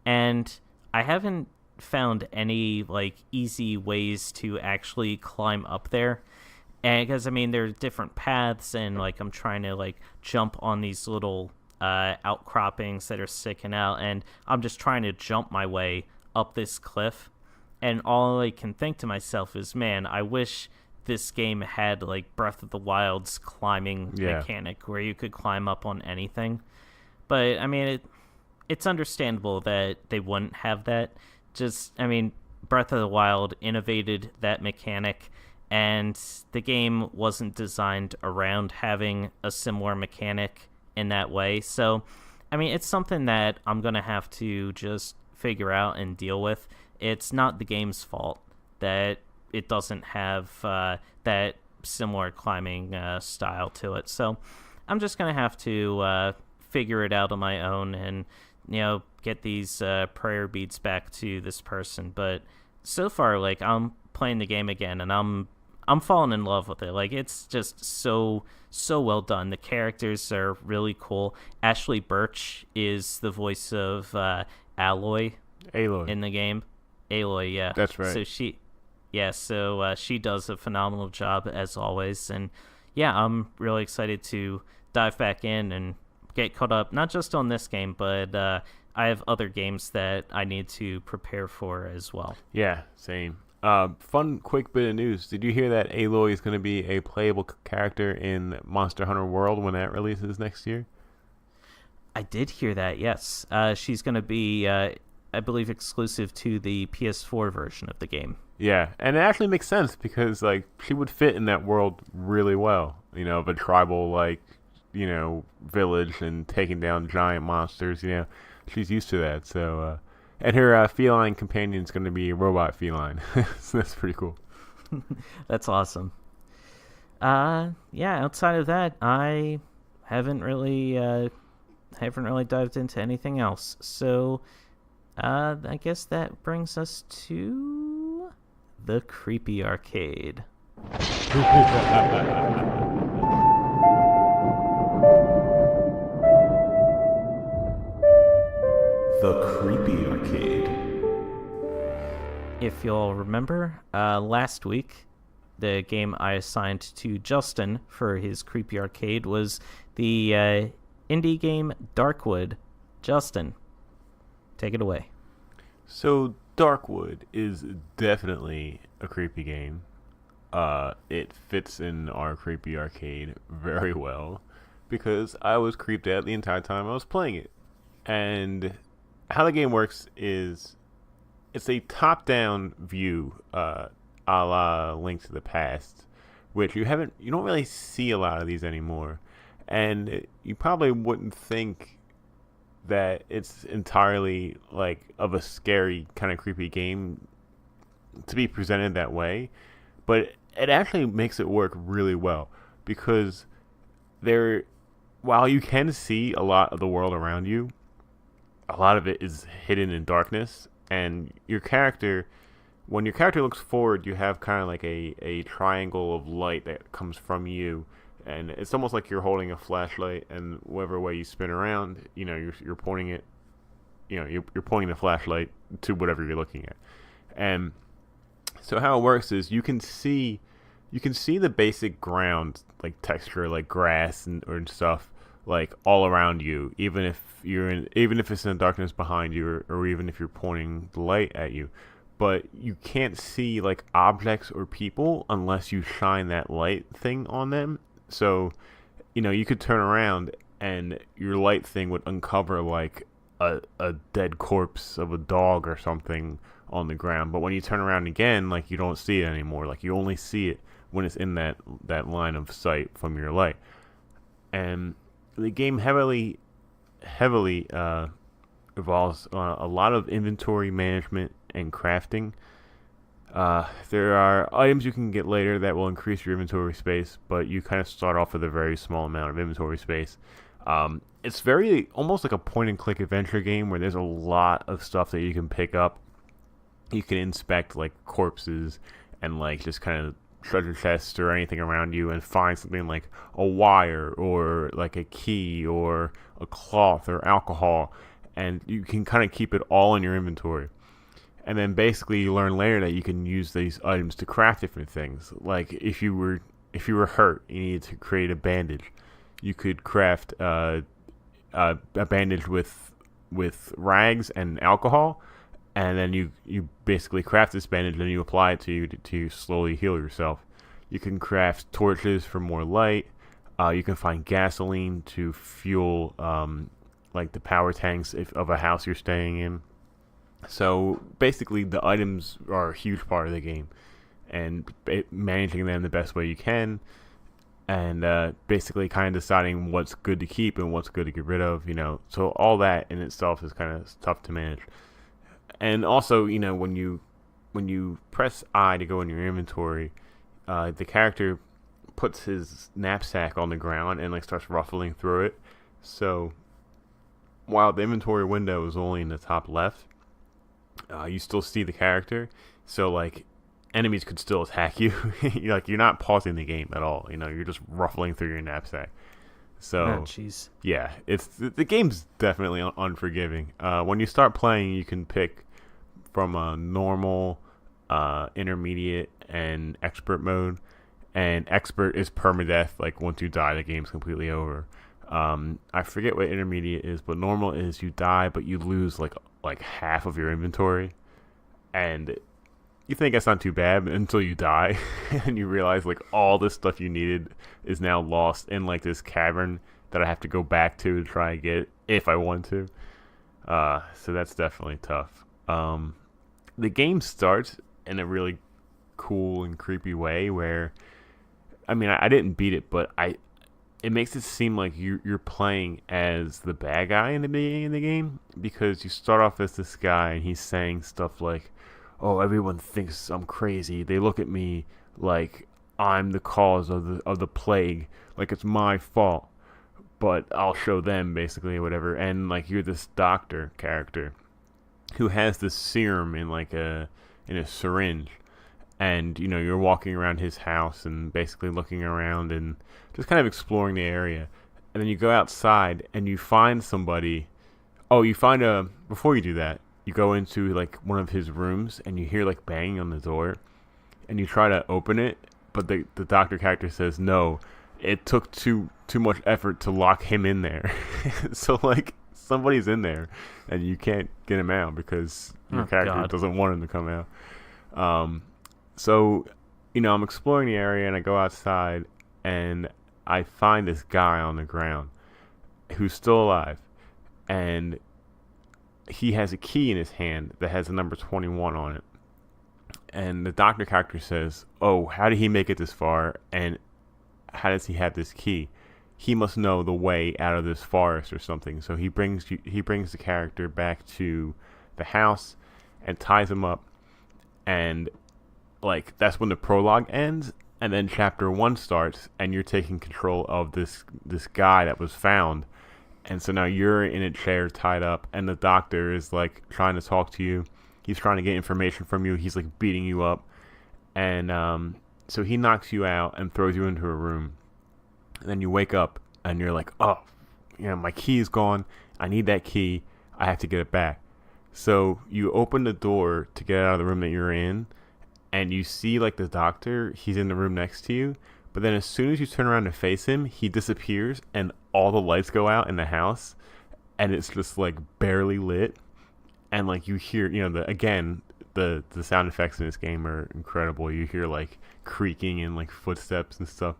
and I haven't found any like easy ways to actually climb up there. And because I mean, there are different paths, and like I'm trying to like jump on these little outcroppings that are sticking out, and I'm just trying to jump my way up this cliff. And all I can think to myself is, man, I wish this game had like Breath of the Wild's climbing mechanic where you could climb up on anything. But I mean, it's understandable that they wouldn't have that. Just, I mean, Breath of the Wild innovated that mechanic, and the game wasn't designed around having a similar mechanic in that way. So, I mean, it's something that I'm going to have to just figure out and deal with. It's not the game's fault that it doesn't have that similar climbing style to it. So I'm just going to have to figure it out on my own and, get these prayer beads back to this person. But so far, like, I'm playing the game again, and I'm falling in love with it. Like, it's just so well done. The characters are really cool. Ashley Birch is the voice of Aloy in the game. Aloy, yeah. That's right. So she does a phenomenal job as always. And yeah, I'm really excited to dive back in and get caught up, not just on this game, but I have other games that I need to prepare for as well. Yeah, same. Fun, quick bit of news. Did you hear that Aloy is going to be a playable character in Monster Hunter World when that releases next year? I did hear that. Yes, she's going to be, I believe, exclusive to the PS4 version of the game. Yeah, and it actually makes sense because like she would fit in that world really well. Of a tribal like village and taking down giant monsters. She's used to that. So, and her feline companion is going to be a robot feline. So that's pretty cool. That's awesome. Yeah. Outside of that, I haven't really dived into anything else. So, I guess that brings us to the creepy arcade. The creepy arcade. If you'll remember, last week, the game I assigned to Justin for his creepy arcade was the indie game Darkwood. Justin, take it away. So Darkwood is definitely a creepy game. It fits in our creepy arcade very well because I was creeped out the entire time I was playing it. And how the game works is it's a top-down view, a la Link to the Past, which you don't really see a lot of these anymore, and you probably wouldn't think that it's entirely like of a scary kind of creepy game to be presented that way, but it actually makes it work really well because while you can see a lot of the world around you, a lot of it is hidden in darkness, and when your character looks forward, you have kind of like a triangle of light that comes from you, and it's almost like you're holding a flashlight, and whatever way you spin around, you're pointing it, you're pointing the flashlight to whatever you're looking at. And so how it works is you can see the basic ground like texture, like grass or stuff, like all around you, even if it's in the darkness behind you, or even if you're pointing the light at you. But you can't see like objects or people unless you shine that light thing on them. So, you could turn around and your light thing would uncover like a dead corpse of a dog or something on the ground. But when you turn around again, like you don't see it anymore. Like you only see it when it's in that line of sight from your light. And the game heavily involves a lot of inventory management and crafting. There are items you can get later that will increase your inventory space, but you kind of start off with a very small amount of inventory space. It's very almost like a point-and-click adventure game where there's a lot of stuff that you can pick up. You can inspect like corpses and like just kind of treasure chests or anything around you and find something like a wire or like a key or a cloth or alcohol, and you can kind of keep it all in your inventory. And then basically you learn later that you can use these items to craft different things. Like if you were hurt, you needed to create a bandage, you could craft a bandage with rags and alcohol, and then you basically craft this bandage and you apply it to slowly heal yourself. You can craft torches for more light. You can find gasoline to fuel like the power tanks of a house you're staying in. So basically the items are a huge part of the game, and managing them the best way you can, and basically kind of deciding what's good to keep and what's good to get rid of. So all that in itself is kind of tough to manage. And also, when you press I to go in your inventory, the character puts his knapsack on the ground and like starts ruffling through it. So while the inventory window is only in the top left, you still see the character. So like enemies could still attack you. You're not pausing the game at all. You're just ruffling through your knapsack. So yeah, the game's definitely unforgiving. When you start playing, you can pick from a normal, intermediate, and expert mode. And expert is permadeath. Like once you die, the game's completely over. I forget what intermediate is, but normal is you die, but you lose like half of your inventory, and you think that's not too bad until you die, and you realize like all this stuff you needed is now lost in like this cavern that I have to go back to try and get if I want to. So that's definitely tough. The game starts in a really cool and creepy way where, I mean, I didn't beat it, but it makes it seem like you're playing as the bad guy in the beginning of the game, because you start off as this guy and he's saying stuff like, "Oh, everyone thinks I'm crazy. They look at me like I'm the cause of the plague, like it's my fault. But I'll show them," basically, or whatever. And like you're this doctor character who has this serum in like in a syringe, and you're walking around his house and basically looking around and just kind of exploring the area. And then you go outside and you find somebody. Oh, you find before you do that, you go into like one of his rooms and you hear like banging on the door, and you try to open it, but the doctor character says no. It took too much effort to lock him in there. So like somebody's in there and you can't get him out because your character doesn't want him to come out. So I'm exploring the area and I go outside and I find this guy on the ground who's still alive, and he has a key in his hand that has the number 21 on it. And the doctor character says, "Oh, how did he make it this far? And how does he have this key? He must know the way out of this forest or something." So he brings the character back to the house and ties him up, and like that's when the prologue ends, and then chapter 1 starts, and you're taking control of this guy that was found. And so now you're in a chair tied up, and the doctor is like trying to talk to you. He's trying to get information from you. He's like beating you up, and so he knocks you out and throws you into a room. And then you wake up and you're like, "Oh, my key is gone. I need that key. I have to get it back." So you open the door to get out of the room that you're in, and you see like the doctor. He's in the room next to you. But then as soon as you turn around to face him, he disappears and all the lights go out in the house, and it's just like barely lit. And like you hear, the sound effects in this game are incredible. You hear like creaking and like footsteps and stuff,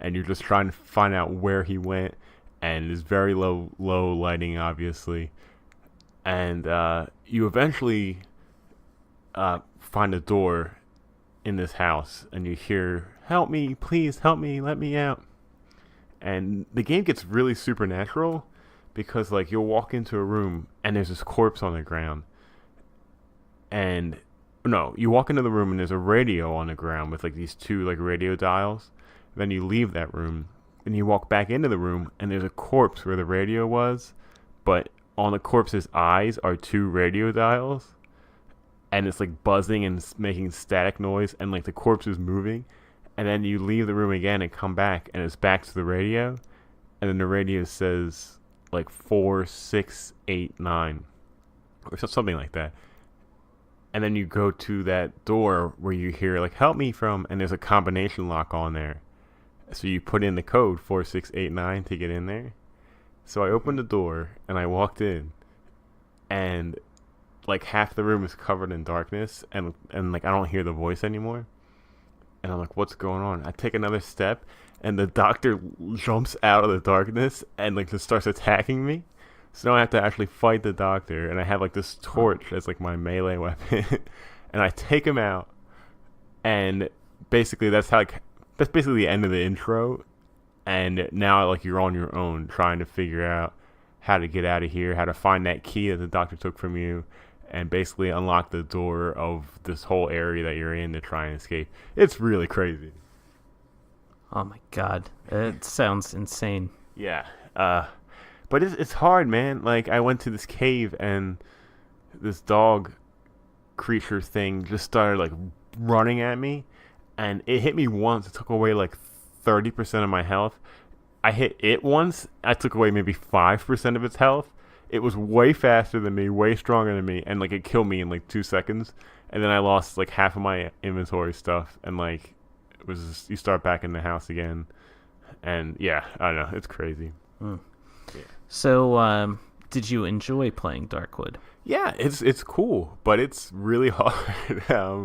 and you're just trying to find out where he went, and it's very low lighting, obviously. And you eventually find a door in this house, and you hear, "Help me, please help me, let me out." And the game gets really supernatural, because like you'll walk into a room and there's this corpse on the ground, and no, you walk into the room and there's a radio on the ground with like these two like radio dials. Then you leave that room and you walk back into the room and there's a corpse where the radio was, but on the corpse's eyes are two radio dials, and it's like buzzing and making static noise, and like the corpse is moving. And then you leave the room again and come back and it's back to the radio, and then the radio says like 4689 or something like that. And then you go to that door where you hear like "help me" from, and there's a combination lock on there. So you put in the code 4689 to get in there. So I opened the door and I walked in, and like half the room is covered in darkness, and like I don't hear the voice anymore. And I'm like, "What's going on?" I take another step and the doctor jumps out of the darkness and like just starts attacking me. So now I have to actually fight the doctor, and I have like this torch as like my melee weapon. And I take him out, and basically that's basically the end of the intro. And now like you're on your own trying to figure out how to get out of here, how to find that key that the doctor took from you, and basically unlock the door of this whole area that you're in to try and escape. It's really crazy. Oh my god, it sounds insane. Yeah, but it's hard, man. Like I went to this cave and this dog creature thing just started like running at me, and it hit me once. It took away like 30% of my health. I hit it once. I took away maybe 5% of its health. It was way faster than me, way stronger than me, and like it killed me in like 2 seconds. And then I lost like half of my inventory stuff, and like it was just, you start back in the house again, and yeah, I don't know, it's crazy. Mm. Yeah. So, did you enjoy playing Darkwood? Yeah, it's cool, but it's really hard.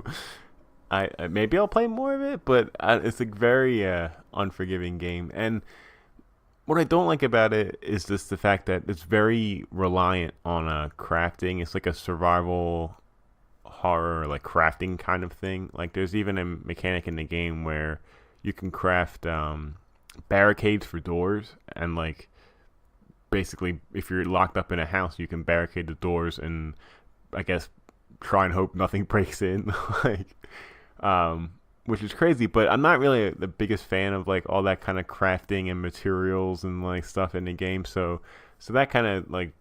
I maybe I'll play more of it, but it's a very unforgiving game. And what I don't like about it is just the fact that it's very reliant on crafting. It's like a survival horror, like crafting kind of thing. Like there's even a mechanic in the game where you can craft barricades for doors, and like basically if you're locked up in a house, you can barricade the doors and I guess try and hope nothing breaks in. like um which is crazy, but I'm not really the biggest fan of like all that kind of crafting and materials and like stuff in the game. So that kind of like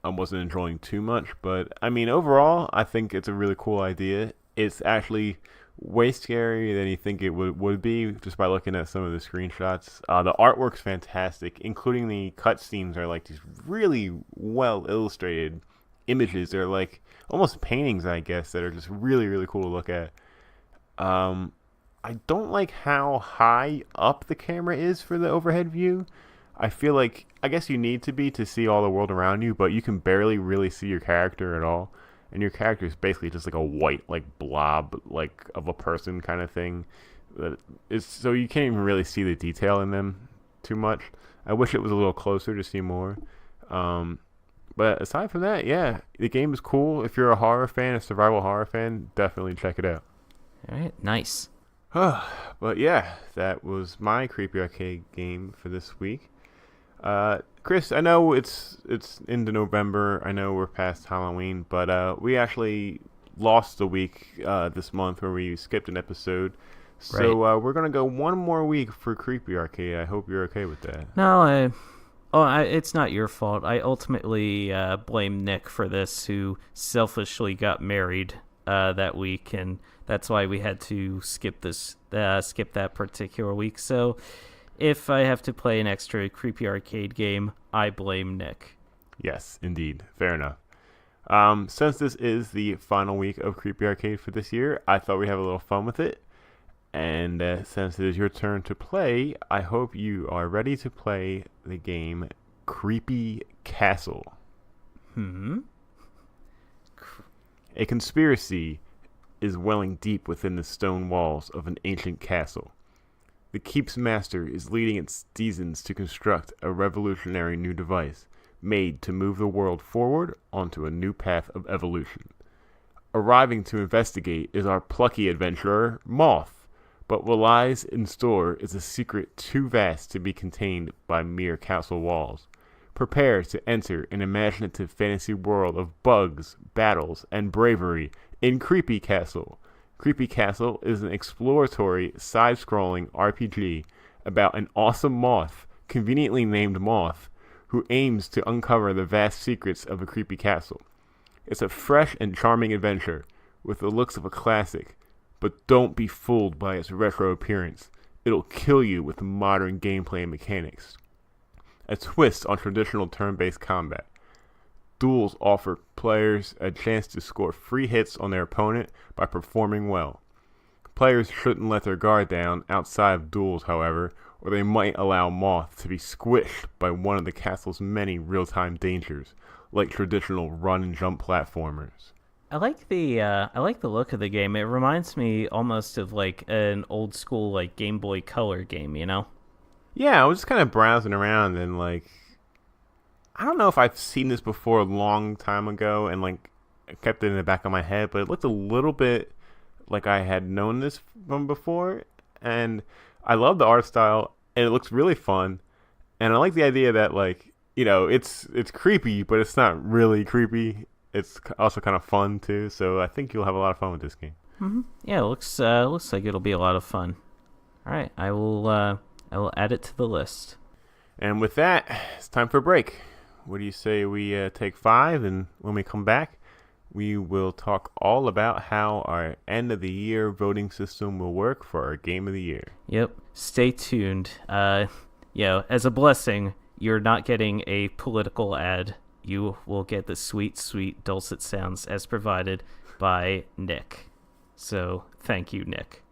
I wasn't enjoying too much. But I mean, overall, I think it's a really cool idea. It's actually way scarier than you think it would be just by looking at some of the screenshots. The artwork's fantastic, including the cutscenes are like these really well illustrated images. They're like almost paintings, I guess, that are just really really cool to look at. I don't like how high up the camera is for the overhead view. I feel like I guess you need to be to see all the world around you, but you can barely really see your character at all. And your character is basically just like a white like blob like of a person kind of thing. So you can't even really see the detail in them too much. I wish it was a little closer to see more. But aside from that, yeah, the game is cool. If you're a horror fan, a survival horror fan, definitely check it out. All right, nice. But yeah, that was my Creepy Arcade game for this week. Chris, I know it's into November. I know we're past Halloween, but we actually lost a week this month where we skipped an episode. So we're gonna go one more week for Creepy Arcade. I hope you're okay with that. No, it's not your fault. I ultimately blame Nick for this, who selfishly got married that week, and that's why we had to skip that particular week. So if I have to play an extra Creepy Arcade game, I blame Nick. Yes, indeed. Fair enough. Since this is the final week of Creepy Arcade for this year, I thought we'd have a little fun with it. And since it is your turn to play, I hope you are ready to play the game Creepy Castle. A conspiracy is welling deep within the stone walls of an ancient castle. The keep's master is leading its denizens to construct a revolutionary new device made to move the world forward onto a new path of evolution. Arriving to investigate is our plucky adventurer, Moth, but what lies in store is a secret too vast to be contained by mere castle walls. Prepare to enter an imaginative fantasy world of bugs, battles, and bravery in Creepy Castle. Creepy Castle is an exploratory, side-scrolling RPG about an awesome moth, conveniently named Moth, who aims to uncover the vast secrets of a creepy castle. It's a fresh and charming adventure, with the looks of a classic, but don't be fooled by its retro appearance. It'll kill you with modern gameplay mechanics. A twist on traditional turn-based combat. Duels offer players a chance to score free hits on their opponent by performing well. Players shouldn't let their guard down outside of duels, however, or they might allow Moth to be squished by one of the castle's many real-time dangers, like traditional run-and-jump platformers. I like the look of the game. It reminds me almost of like an old school like Game Boy Color game, you know? Yeah, I was just kind of browsing around and like I don't know if I've seen this before a long time ago and like I kept it in the back of my head, but it looked a little bit like I had known this from before, and I love the art style and it looks really fun, and I like the idea that like, you know, it's creepy, but it's not really creepy. It's also kind of fun too, so I think you'll have a lot of fun with this game. Mm-hmm. Yeah, it looks like it'll be a lot of fun. All right, I will add it to the list. And with that, it's time for a break. What do you say we take 5, and when we come back, we will talk all about how our end of the year voting system will work for our game of the year. Yep, stay tuned. As a blessing, you're not getting a political ad. You will get the sweet, sweet dulcet sounds as provided by Nick. So, thank you, Nick.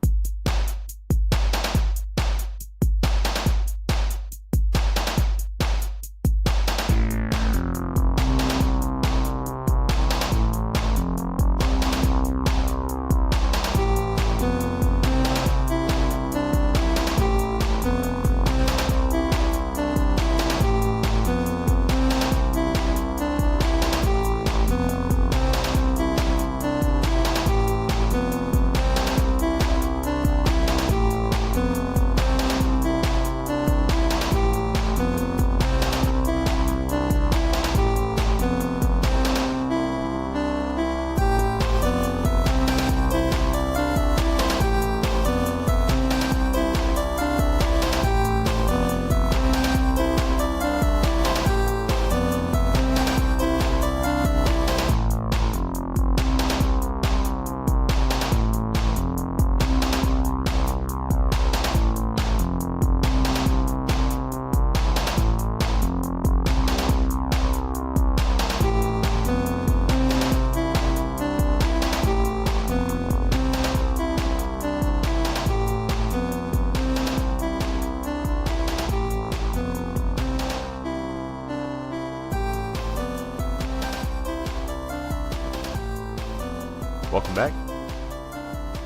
Welcome back.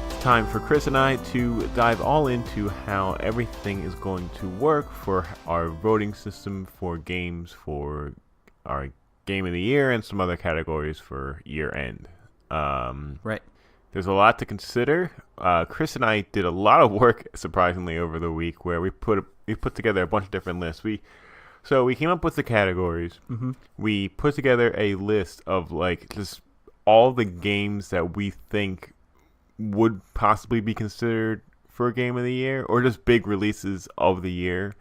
It's time for Chris and I to dive all into how everything is going to work for our voting system for games for our Game of the Year and some other categories for year end. Right. There's a lot to consider. Chris and I did a lot of work, surprisingly, over the week where we put together a bunch of different lists. We came up with the categories. Mm-hmm. We put together a list of like just all the games that we think would possibly be considered for a Game of the Year or just big releases of the year.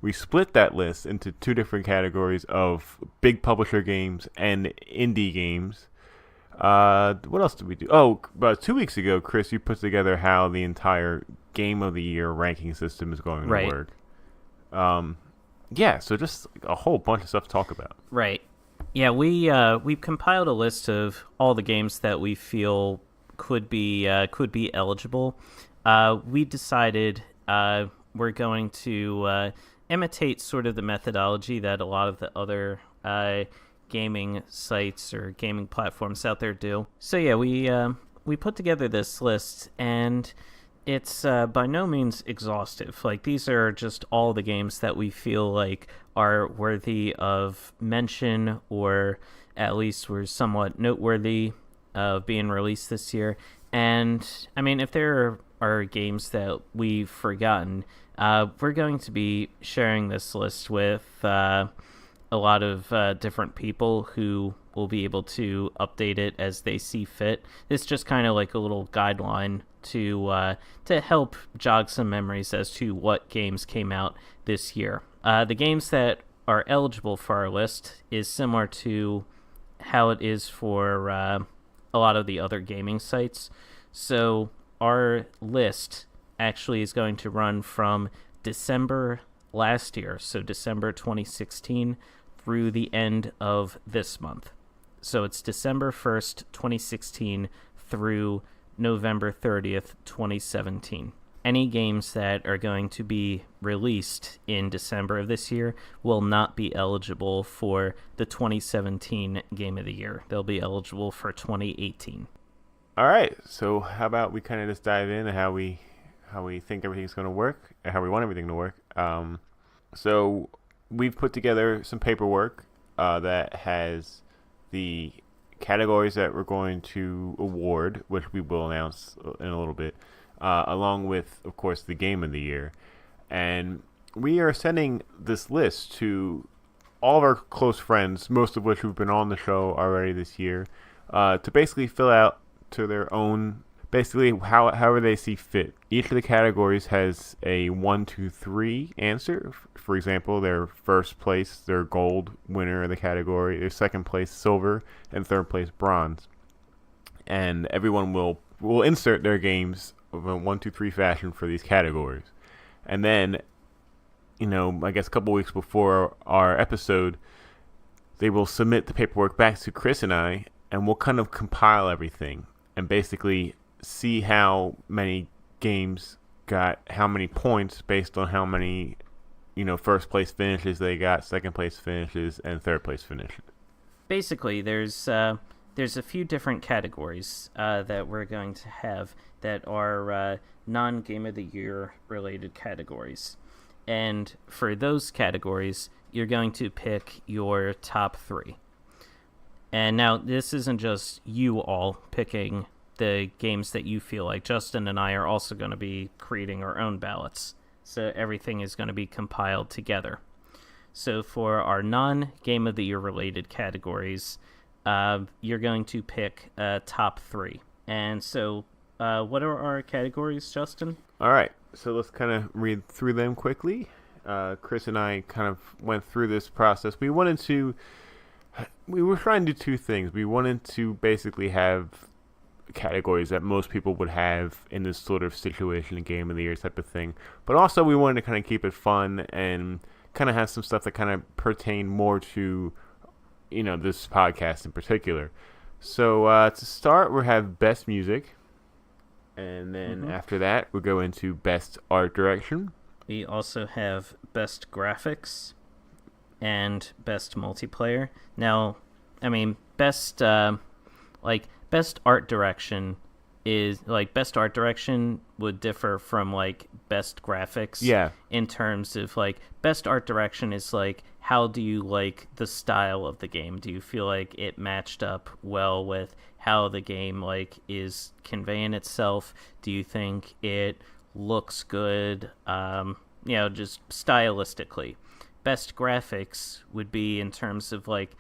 We split that list into two different categories of big publisher games and indie games. What else did we do? Oh, about 2 weeks ago, Chris, you put together how the entire Game of the Year ranking system is going to work. Yeah, so just a whole bunch of stuff to talk about. Right. Yeah, we've compiled a list of all the games that we feel could be eligible. We decided we're going to imitate sort of the methodology that a lot of the other gaming sites or gaming platforms out there do. So yeah, we put together this list, and it's by no means exhaustive. Like, these are just all the games that we feel like are worthy of mention, or at least were somewhat noteworthy of being released this year. And I mean, if there are games that we've forgotten, we're going to be sharing this list with a lot of different people who will be able to update it as they see fit. It's just kind of like a little guideline to help jog some memories as to what games came out this year. The games that are eligible for our list is similar to how it is for a lot of the other gaming sites. So our list actually is going to run from December last year, so December 2016, through the end of this month. So it's December 1st, 2016 through November 30th, 2017. Any games that are going to be released in December of this year will not be eligible for the 2017 Game of the Year. They'll be eligible for 2018. All right, so how about we kind of just dive in and how we think everything's going to work, and how we want everything to work. So we've put together some paperwork that has the categories that we're going to award, which we will announce in a little bit, along with, of course, the Game of the Year. And we are sending this list to all of our close friends, most of which have been on the show already this year, to basically fill out to their own, basically however they see fit. Each of the categories has a 1, 2, 3 answer. For example, their first place, their gold winner of the category, their second place silver, and third place bronze. And everyone will insert their games of a 1, 2, 3 fashion for these categories. And then, I guess a couple weeks before our episode, they will submit the paperwork back to Chris and I, and we'll kind of compile everything and basically see how many games got how many points based on how many, first place finishes they got, second place finishes, and third place finishes. Basically, there's a few different categories that we're going to have that are non-Game of the Year related categories. And for those categories, you're going to pick your top 3. And now, this isn't just you all picking the games that you feel like. Justin and I are also going to be creating our own ballots. So everything is going to be compiled together. So for our non-Game of the Year related categories, you're going to pick top 3. And so what are our categories, Justin? All right. So let's kind of read through them quickly. Chris and I kind of went through this process. We were trying to do two things. We wanted to basically have categories that most people would have in this sort of situation, Game of the Year type of thing. But also we wanted to kind of keep it fun and kind of have some stuff that kind of pertain more to, this podcast in particular. So to start, we'll have Best Music. And then after that, we'll go into Best Art Direction. We also have Best Graphics and Best Multiplayer. Now, I mean, Best best art direction is like best art direction would differ from like best graphics. Yeah. In terms of like best art direction is like how do you like the style of the game? Do you feel like it matched up well with how the game like is conveying itself? Do you think it looks good? Just stylistically. Best graphics would be in terms of like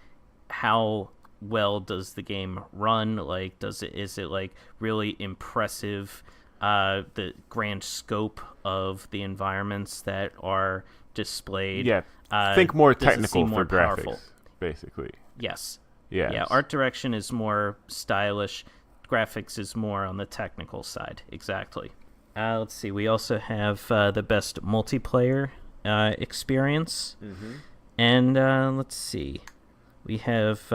how well does the game run? Like, is it like really impressive? The grand scope of the environments that are displayed. Yeah, think more technical more for graphics, powerful? basically. Yes. Yes. Yeah. Art direction is more stylish. Graphics is more on the technical side. Exactly. Let's see. We also have the best multiplayer experience, and let's see. We have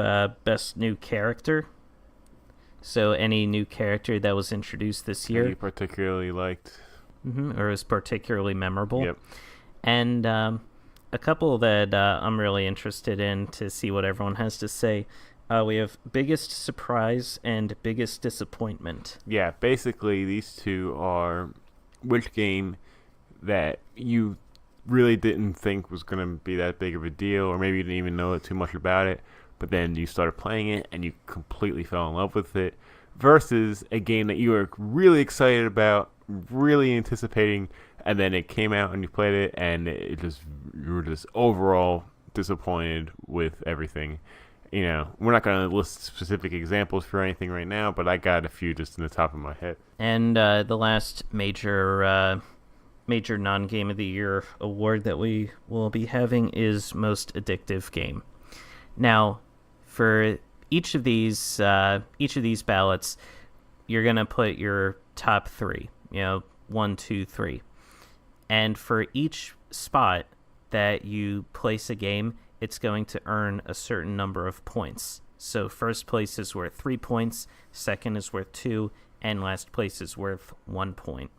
best new character. So any new character that was introduced this year. That you particularly liked. Or is particularly memorable. Yep. And a couple that I'm really interested in to see what everyone has to say. We have biggest surprise and biggest disappointment. Yeah, basically these two are which game that you really didn't think was going to be that big of a deal, or maybe you didn't even know too much about it, but then you started playing it and you completely fell in love with it, versus a game that you were really excited about, really anticipating, and then it came out and you played it and you were just overall disappointed with everything. We're not going to list specific examples for anything right now, but I got a few just in the top of my head. And the last major non-game of the year award that we will be having is most addictive game. Now, for each of these ballots, you're gonna put your top 3. 1, 2, 3, and for each spot that you place a game, it's going to earn a certain number of points. So first place is worth 3 points, second is worth 2, and last place is worth 1 point.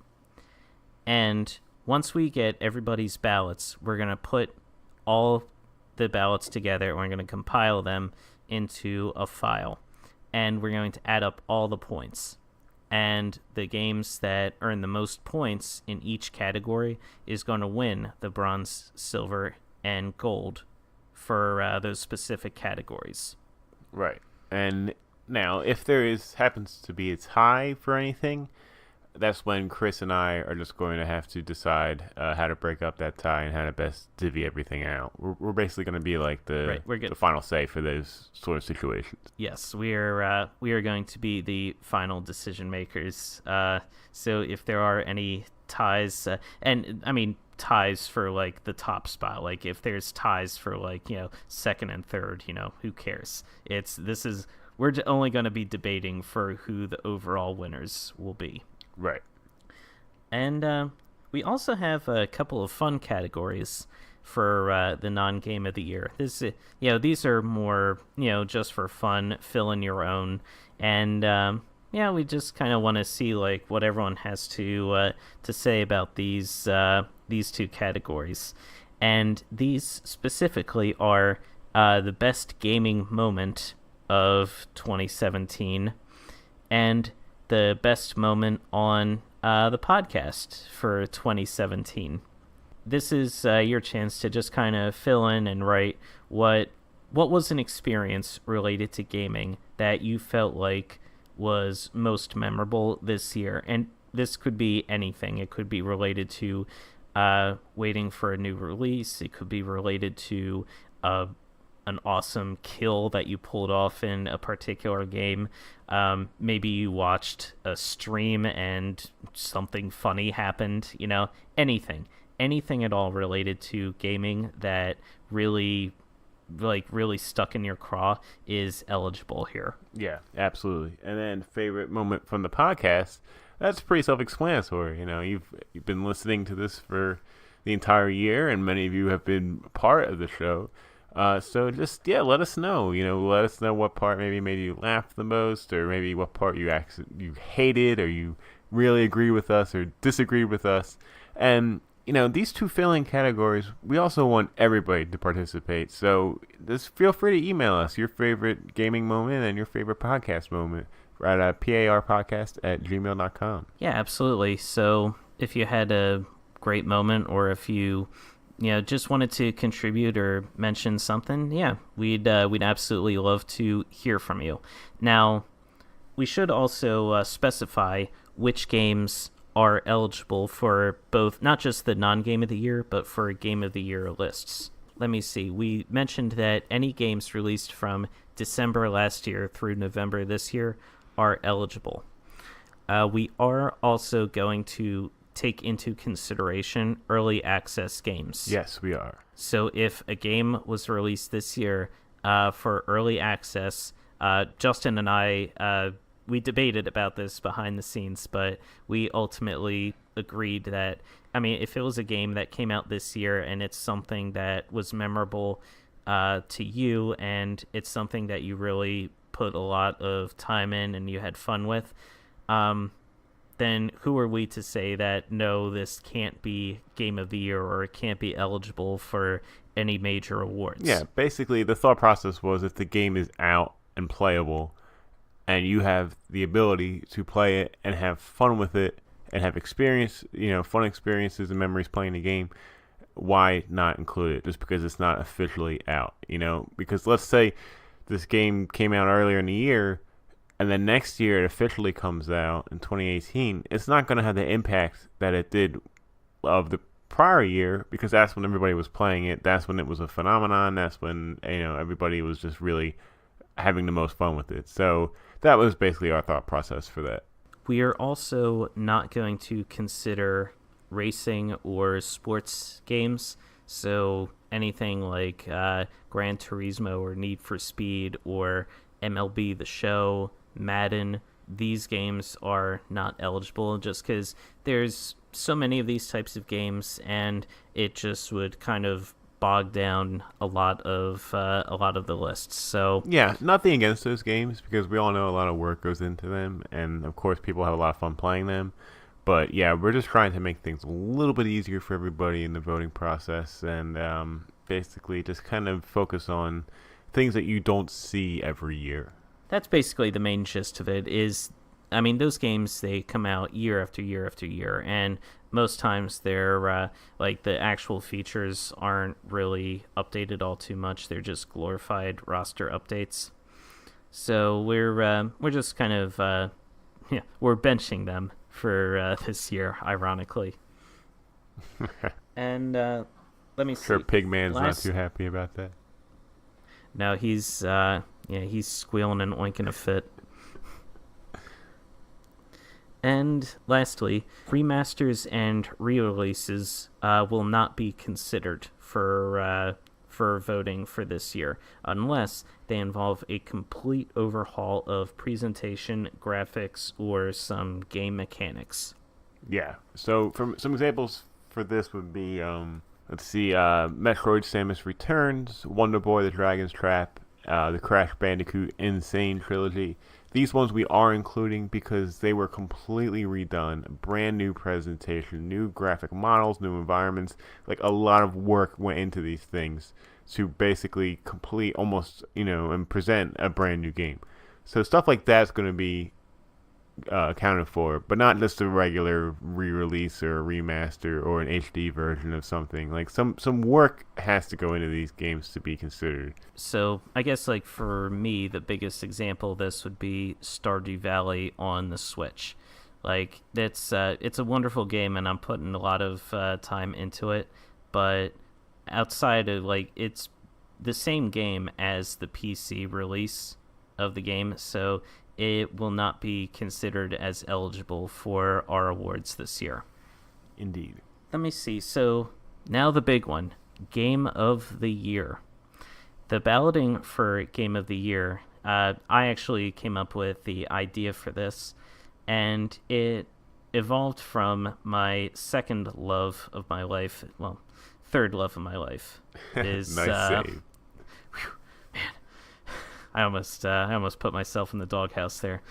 And once we get everybody's ballots, we're going to put all the ballots together and we're going to compile them into a file. And we're going to add up all the points. And the games that earn the most points in each category is going to win the bronze, silver, and gold for those specific categories. Right. And now, if there happens to be a tie for anything, that's when Chris and I are just going to have to decide how to break up that tie and how to best divvy everything out. We're basically going to be like the final say for those sort of situations. Yes, we are going to be the final decision makers. So if there are any ties, and I mean ties for like the top spot, like if there's ties for like second and third, who cares? We're only going to be debating for who the overall winners will be. Right. And we also have a couple of fun categories for the non-game of the year. These are more, just for fun, fill in your own. And we just kind of want to see like what everyone has to say about these two categories. And these specifically are the best gaming moment of 2017 and the best moment on the podcast for 2017. This is your chance to just kind of fill in and write what was an experience related to gaming that you felt like was most memorable this year. And this could be anything. It could be related to waiting for a new release. It could be related to an awesome kill that you pulled off in a particular game. Maybe you watched a stream and something funny happened, anything at all related to gaming that really stuck in your craw is eligible here. Yeah, absolutely. And then favorite moment from the podcast, that's pretty self-explanatory. You've been listening to this for the entire year, and many of you have been part of the show. So just, let us know. Let us know what part maybe made you laugh the most, or maybe what part you hated, or you really agree with us or disagree with us. And, these two filling categories, we also want everybody to participate. So just feel free to email us your favorite gaming moment and your favorite podcast moment. at parpodcast@gmail.com. Yeah, absolutely. So if you had a great moment, or if you just wanted to contribute or mention something, yeah, we'd absolutely love to hear from you. Now, we should also specify which games are eligible for both, not just the non-game of the year, but for game of the year lists. Let me see. We mentioned that any games released from December last year through November this year are eligible. We are also going to take into consideration early access games. Yes, we are. So if a game was released this year for early access, Justin and I, we debated about this behind the scenes, but we ultimately agreed that, if it was a game that came out this year and it's something that was memorable to you, and it's something that you really put a lot of time in and you had fun with, then who are we to say that, no, this can't be Game of the Year, or it can't be eligible for any major awards? Yeah, basically the thought process was, if the game is out and playable and you have the ability to play it and have fun with it and have fun experiences and memories playing the game, why not include it just because it's not officially out? Because let's say this game came out earlier in the year, and then next year it officially comes out in 2018, it's not going to have the impact that it did of the prior year, because that's when everybody was playing it. That's when it was a phenomenon. That's when everybody was just really having the most fun with it. So that was basically our thought process for that. We are also not going to consider racing or sports games. So anything like Gran Turismo or Need for Speed or MLB The Show, Madden, these games are not eligible, just because there's so many of these types of games, and it just would kind of bog down a lot of the lists. So yeah, nothing against those games, because we all know a lot of work goes into them, and of course people have a lot of fun playing them. But yeah, we're just trying to make things a little bit easier for everybody in the voting process, and basically just kind of focus on things that you don't see every year. That's basically the main gist of it. Those games, they come out year after year after year, and most times they're the actual features aren't really updated all too much. They're just glorified roster updates. So we're just kind of we're benching them for this year, ironically. And let me see. Sure, Pigman's not too happy about that. No, he's he's squealing and oinking a fit. And lastly, remasters and re-releases will not be considered for voting for this year, unless they involve a complete overhaul of presentation, graphics, or some game mechanics. Yeah. So some examples for this would be, let's see, Metroid Samus Returns, Wonder Boy: The Dragon's Trap, the Crash Bandicoot Insane Trilogy. These ones we are including because they were completely redone, brand new presentation, new graphic models, new environments. Like, a lot of work went into these things to basically complete almost, and present a brand new game. So stuff like that's going to be accounted for, but not just a regular re-release or a remaster or an HD version of something. Like, some work has to go into these games to be considered. So I guess, for me, the biggest example of this would be Stardew Valley on the Switch. It's a wonderful game, and I'm putting a lot of time into it, but outside of, it's the same game as the PC release of the game, so it will not be considered as eligible for our awards this year. Indeed. Let me see. So now the big one, Game of the Year. The balloting for Game of the Year, I actually came up with the idea for this, and it evolved from my second love of my life. Well, third love of my life is nice save. I almost put myself in the doghouse there.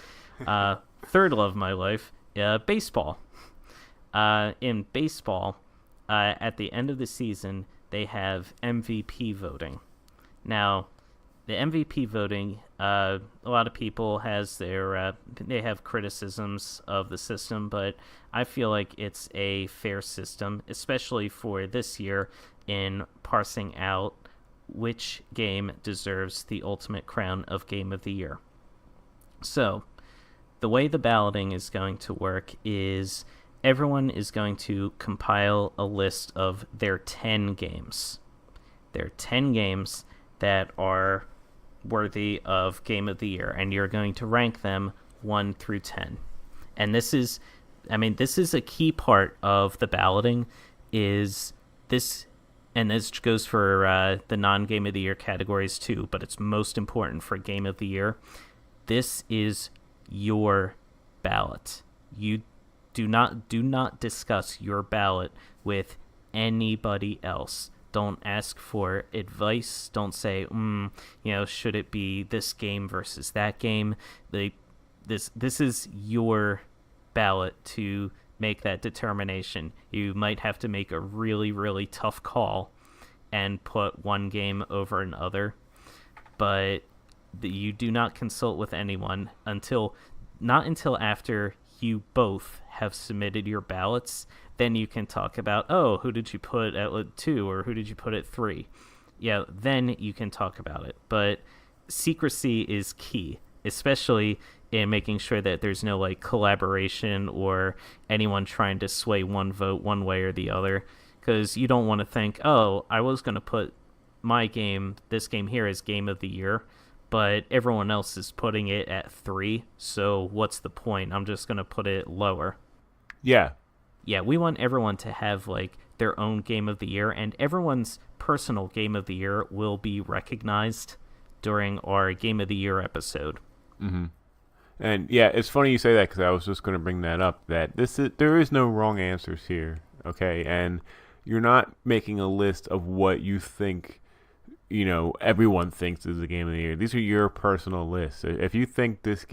Third love of my life, baseball. In baseball, at the end of the season, they have MVP voting. Now, the MVP voting, a lot of people has they have criticisms of the system, but I feel like it's a fair system, especially for this year in parsing out which game deserves the ultimate crown of Game of the Year. So, the way the balloting is going to work is everyone is going to compile a list of their 10 games. There are 10 games that are worthy of Game of the Year, and you're going to rank them 1 through 10. And this is a key part of the balloting, is this, and this goes for the non-Game of the Year categories too, but it's most important for Game of the Year. This is your ballot. You do not discuss your ballot with anybody else. Don't ask for advice. Don't say, should it be this game versus that game? This is your ballot to make that determination. You might have to make a really, really tough call and put one game over another, but you do not consult with anyone not until after you both have submitted your ballots. Then you can talk about, who did you put at 2 or who did you put at 3? Yeah, then you can talk about it. But secrecy is key, especially in making sure that there's no collaboration or anyone trying to sway one vote one way or the other. Because you don't want to think, I was going to put this game here as Game of the Year, but everyone else is putting it at 3, so what's the point? I'm just going to put it lower. Yeah. Yeah, we want everyone to have their own Game of the Year, and everyone's personal Game of the Year will be recognized during our Game of the Year episode. Mm-hmm. And yeah, it's funny you say that, because I was just going to bring that up, that there is no wrong answers here, okay? And you're not making a list of what you think, everyone thinks is the Game of the Year. These are your personal lists. If you think this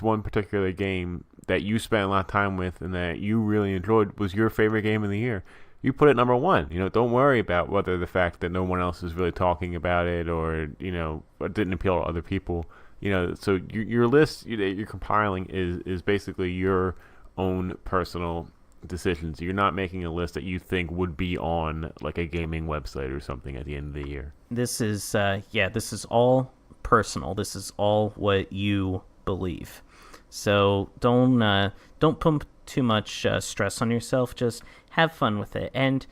one particular game that you spent a lot of time with and that you really enjoyed was your favorite game of the year, you put it number 1. Don't worry about whether the fact that no one else is really talking about it or didn't appeal to other people. So your list that you're compiling is basically your own personal decisions. You're not making a list that you think would be on a gaming website or something at the end of the year. This is this is all personal. This is all what you believe. So don't put too much stress on yourself. Just have fun with it. And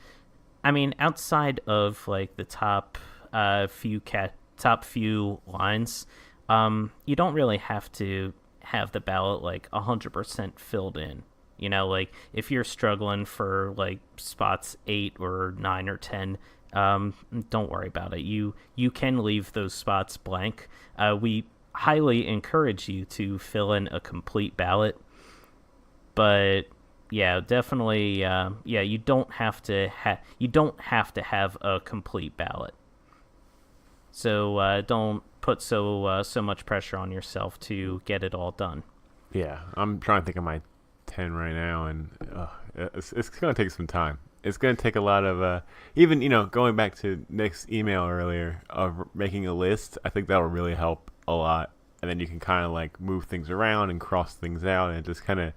I mean, outside of the top few lines, you don't really have to have the ballot 100% filled in. If you're struggling for spots 8 or 9 or 10, don't worry about it. You can leave those spots blank. We highly encourage you to fill in a complete ballot, but yeah, definitely, you don't have to have a complete ballot. So don't put so much pressure on yourself to get it all done. Yeah, I'm trying to think of my 10 right now, and it's going to take some time. It's going to take a lot of, even, going back to Nick's email earlier of making a list, I think that will really help a lot. And then you can kind of move things around and cross things out and just kind of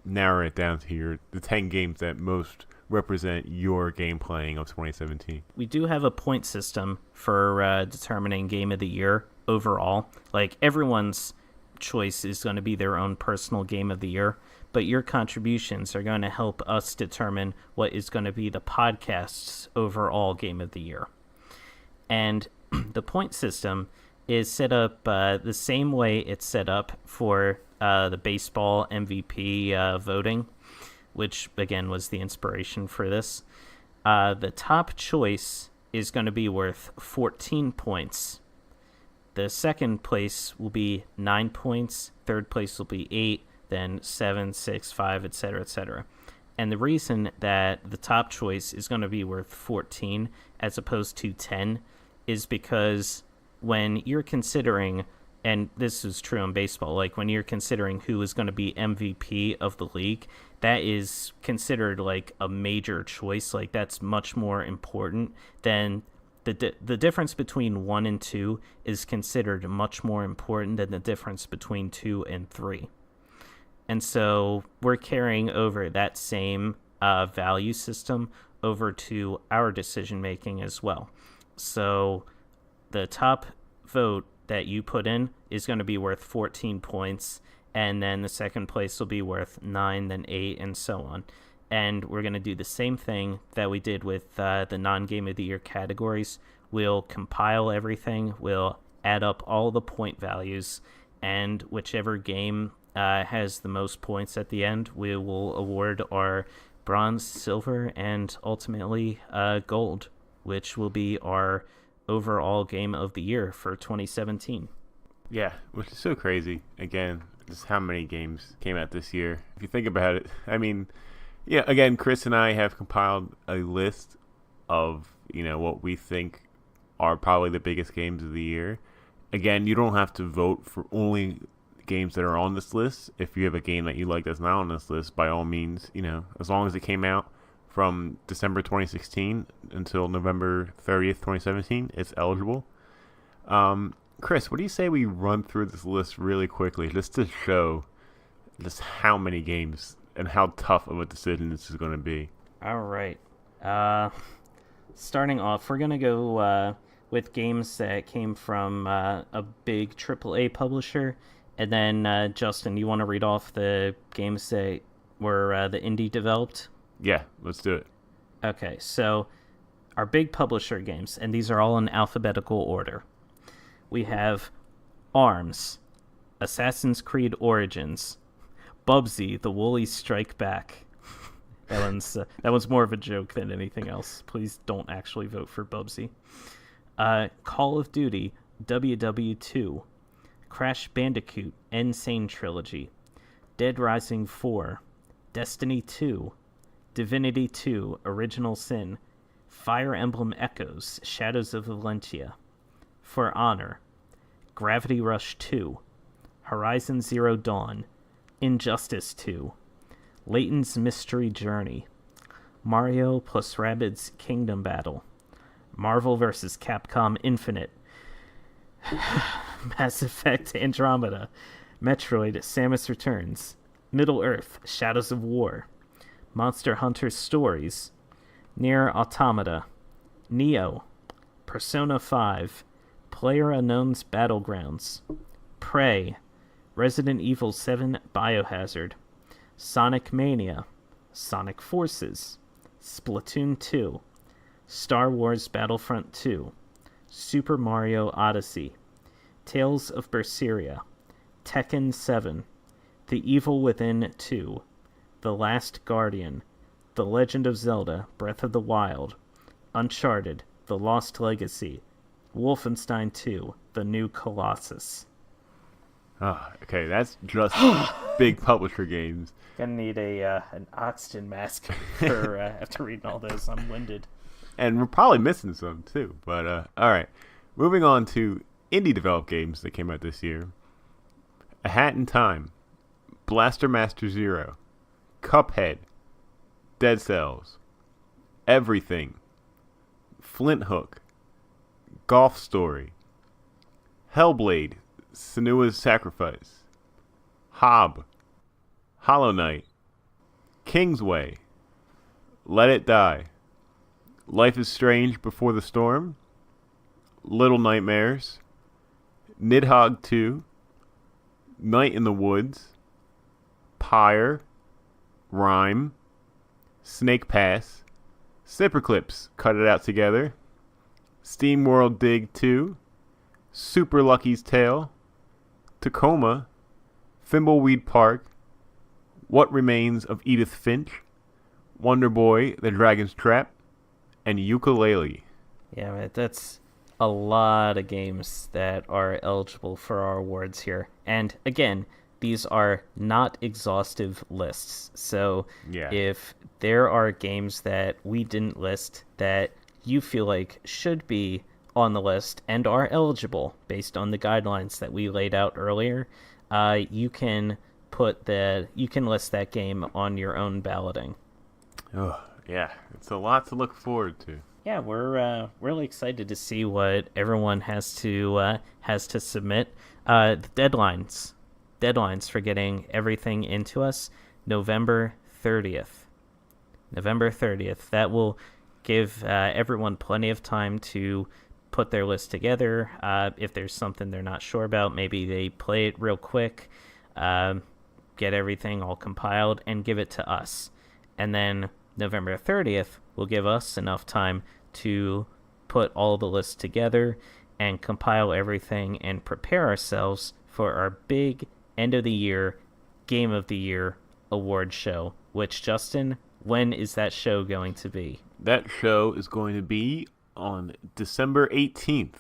narrow it down to the 10 games that most represent your game playing of 2017. We do have a point system for determining Game of the Year overall. Everyone's choice is going to be their own personal Game of the Year, but your contributions are going to help us determine what is going to be the podcast's overall Game of the Year. And the point system is set up the same way it's set up for the baseball MVP voting, which again was the inspiration for this. The top choice is going to be worth 14 points. The second place will be 9 points. Third place will be 8, then 7, 6, 5, etc., etc. And the reason that the top choice is going to be worth 14 as opposed to 10 is because when you're considering, and this is true in baseball, when you're considering who is going to be MVP of the league, that is considered a major choice. That's much more important than the difference between 1 and 2 is considered much more important than the difference between 2 and 3. And so we're carrying over that same value system over to our decision making as well. So the top vote that you put in is going to be worth 14 points, and then the second place will be worth 9, then 8, and so on. And we're going to do the same thing that we did with the non-game of the year categories. We'll compile everything, we'll add up all the point values, and whichever game has the most points at the end, we will award our bronze, silver, and ultimately gold, which will be our overall game of the year for 2017. Yeah, which is so crazy. Again, just how many games came out this year. If you think about it, I mean, yeah, again, Chris and I have compiled a list of, what we think are probably the biggest games of the year. Again, you don't have to vote for only games that are on this list. If you have a game that you like that's not on this list, by all means, as long as it came out from December 2016 until November 30th, 2017, it's eligible. Chris, what do you say we run through this list really quickly just to show just how many games and how tough of a decision this is going to be? All right. Starting off, we're going to go with games that came from a big AAA publisher. And then, Justin, you want to read off the games that were the indie developed? Yeah, let's do it. Okay, so our big publisher games, and these are all in alphabetical order. We have ARMS, Assassin's Creed Origins, Bubsy, The Woolies Strike Back. That one's more of a joke than anything else. Please don't actually vote for Bubsy. Call of Duty, WW2, Crash Bandicoot, Insane Trilogy, Dead Rising 4, Destiny 2, Divinity 2, Original Sin, Fire Emblem Echoes, Shadows of Valentia, For Honor, Gravity Rush 2, Horizon Zero Dawn, Injustice 2, Layton's Mystery Journey, Mario plus Rabbids Kingdom Battle, Marvel vs. Capcom Infinite, Mass Effect Andromeda, Metroid Samus Returns, Middle-earth Shadows of War, Monster Hunter Stories, Nier Automata, Neo, Persona 5, PlayerUnknown's Battlegrounds, Prey, Resident Evil 7 Biohazard, Sonic Mania, Sonic Forces, Splatoon 2, Star Wars Battlefront 2, Super Mario Odyssey, Tales of Berseria, Tekken 7, The Evil Within 2, The Last Guardian, The Legend of Zelda Breath of the Wild, Uncharted, The Lost Legacy, Wolfenstein 2, The New Colossus. Oh, okay, that's just big publisher games. Gonna need an oxygen mask for after reading all those. I'm winded. And we're probably missing some too. But all right, moving on to indie developed games that came out this year. A Hat in Time, Blaster Master Zero, Cuphead, Dead Cells, Everything, Flint Hook, Golf Story, Hellblade, Senua's Sacrifice, Hob, Hollow Knight, Kingsway, Let It Die, Life is Strange Before the Storm, Little Nightmares, Nidhogg 2, Night in the Woods, Pyre, Rhyme, Snake Pass, Snipperclips, Cut It Out Together, Steam World Dig 2, Super Lucky's Tale, Tacoma, Thimbleweed Park, What Remains of Edith Finch, Wonder Boy, The Dragon's Trap, and Yooka-Laylee. Yeah, man, that's a lot of games that are eligible for our awards here. And again, these are not exhaustive lists. So if there are games that we didn't list that you feel like should be on the list and are eligible based on the guidelines that we laid out earlier, you can list that game on your own balloting. Oh, yeah, it's a lot to look forward to. Yeah, we're really excited to see what everyone has to submit. The deadlines for getting everything into us. November 30th. November 30th. That will give everyone plenty of time to put their list together. If there's something they're not sure about, maybe they play it real quick, get everything all compiled, and give it to us. And then November 30th will give us enough time to put all the lists together and compile everything and prepare ourselves for our big end of the year, Game of the Year award show. Which, Justin, when is that show going to be? That show is going to be on December 18th.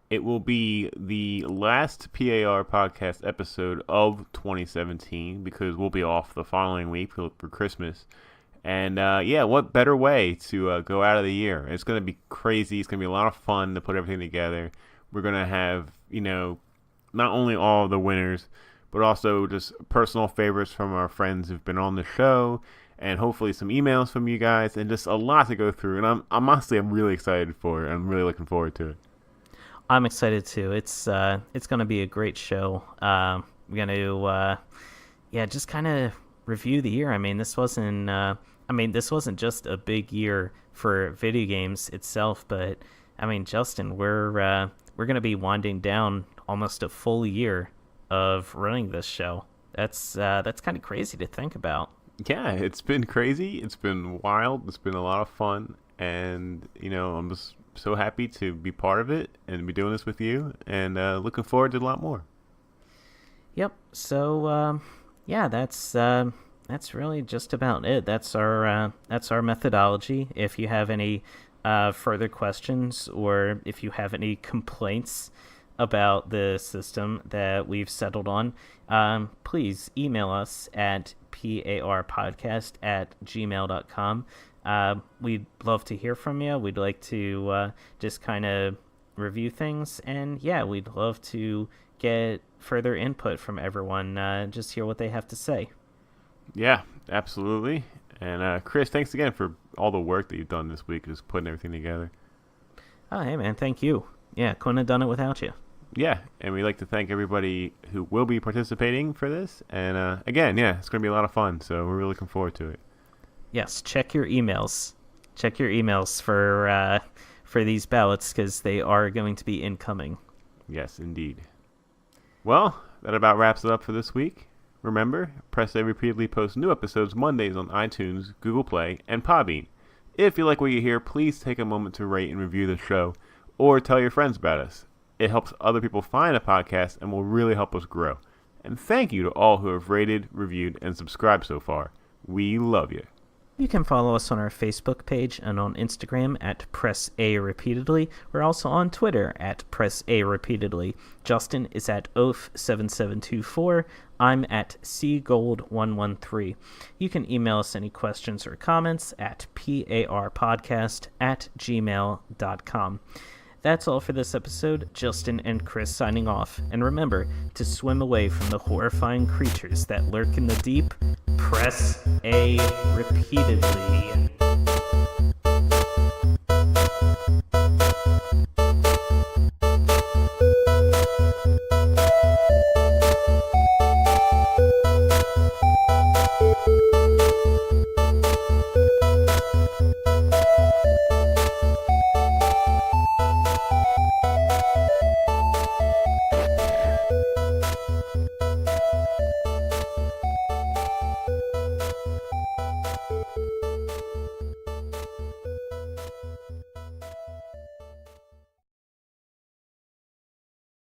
It will be the last PAR podcast episode of 2017 because we'll be off the following week for Christmas. And what better way to go out of the year? It's going to be crazy. It's going to be a lot of fun to put everything together. We're going to have, not only all the winners, but also just personal favorites from our friends who've been on the show, and hopefully some emails from you guys, and just a lot to go through. And I'm honestly, I'm really excited for it. I'm really looking forward to it. I'm excited too. It's going to be a great show. We're going to, just kind of review the year. I mean, this wasn't just a big year for video games itself, but I mean, Justin, we're going to be winding down almost a full year of running this show. That's kind of crazy to think about. Yeah, it's been crazy. It's been wild. It's been a lot of fun, and I'm just so happy to be part of it and be doing this with you, and looking forward to a lot more. Yep. So that's really just about it. That's our methodology. If you have any further questions, or if you have any complaints about the system that we've settled on, please email us at parpodcast@gmail.com. We'd love to hear from you. We'd like to just kind of review things, and we'd love to get further input from everyone, just hear what they have to say. Yeah, absolutely. And Chris, thanks again for all the work that you've done this week, just putting everything together. Oh, hey man, thank you. Yeah, couldn't have done it without you. Yeah, and we'd like to thank everybody who will be participating for this. And again, it's going to be a lot of fun, so we're really looking forward to it. Yes, check your emails. Check your emails for these ballots, because they are going to be incoming. Yes, indeed. Well, that about wraps it up for this week. Remember, Press A repeatedly posts new episodes Mondays on iTunes, Google Play, and Podbean. If you like what you hear, please take a moment to rate and review the show, or tell your friends about us. It helps other people find a podcast and will really help us grow. And thank you to all who have rated, reviewed, and subscribed so far. We love you. You can follow us on our Facebook page and on Instagram at Press A Repeatedly. We're also on Twitter at Press A Repeatedly. Justin is at Oaf7724. I'm at cgold113. You can email us any questions or comments at parpodcast@gmail.com. That's all for this episode. Justin and Chris signing off. And remember to swim away from the horrifying creatures that lurk in the deep. Press A repeatedly.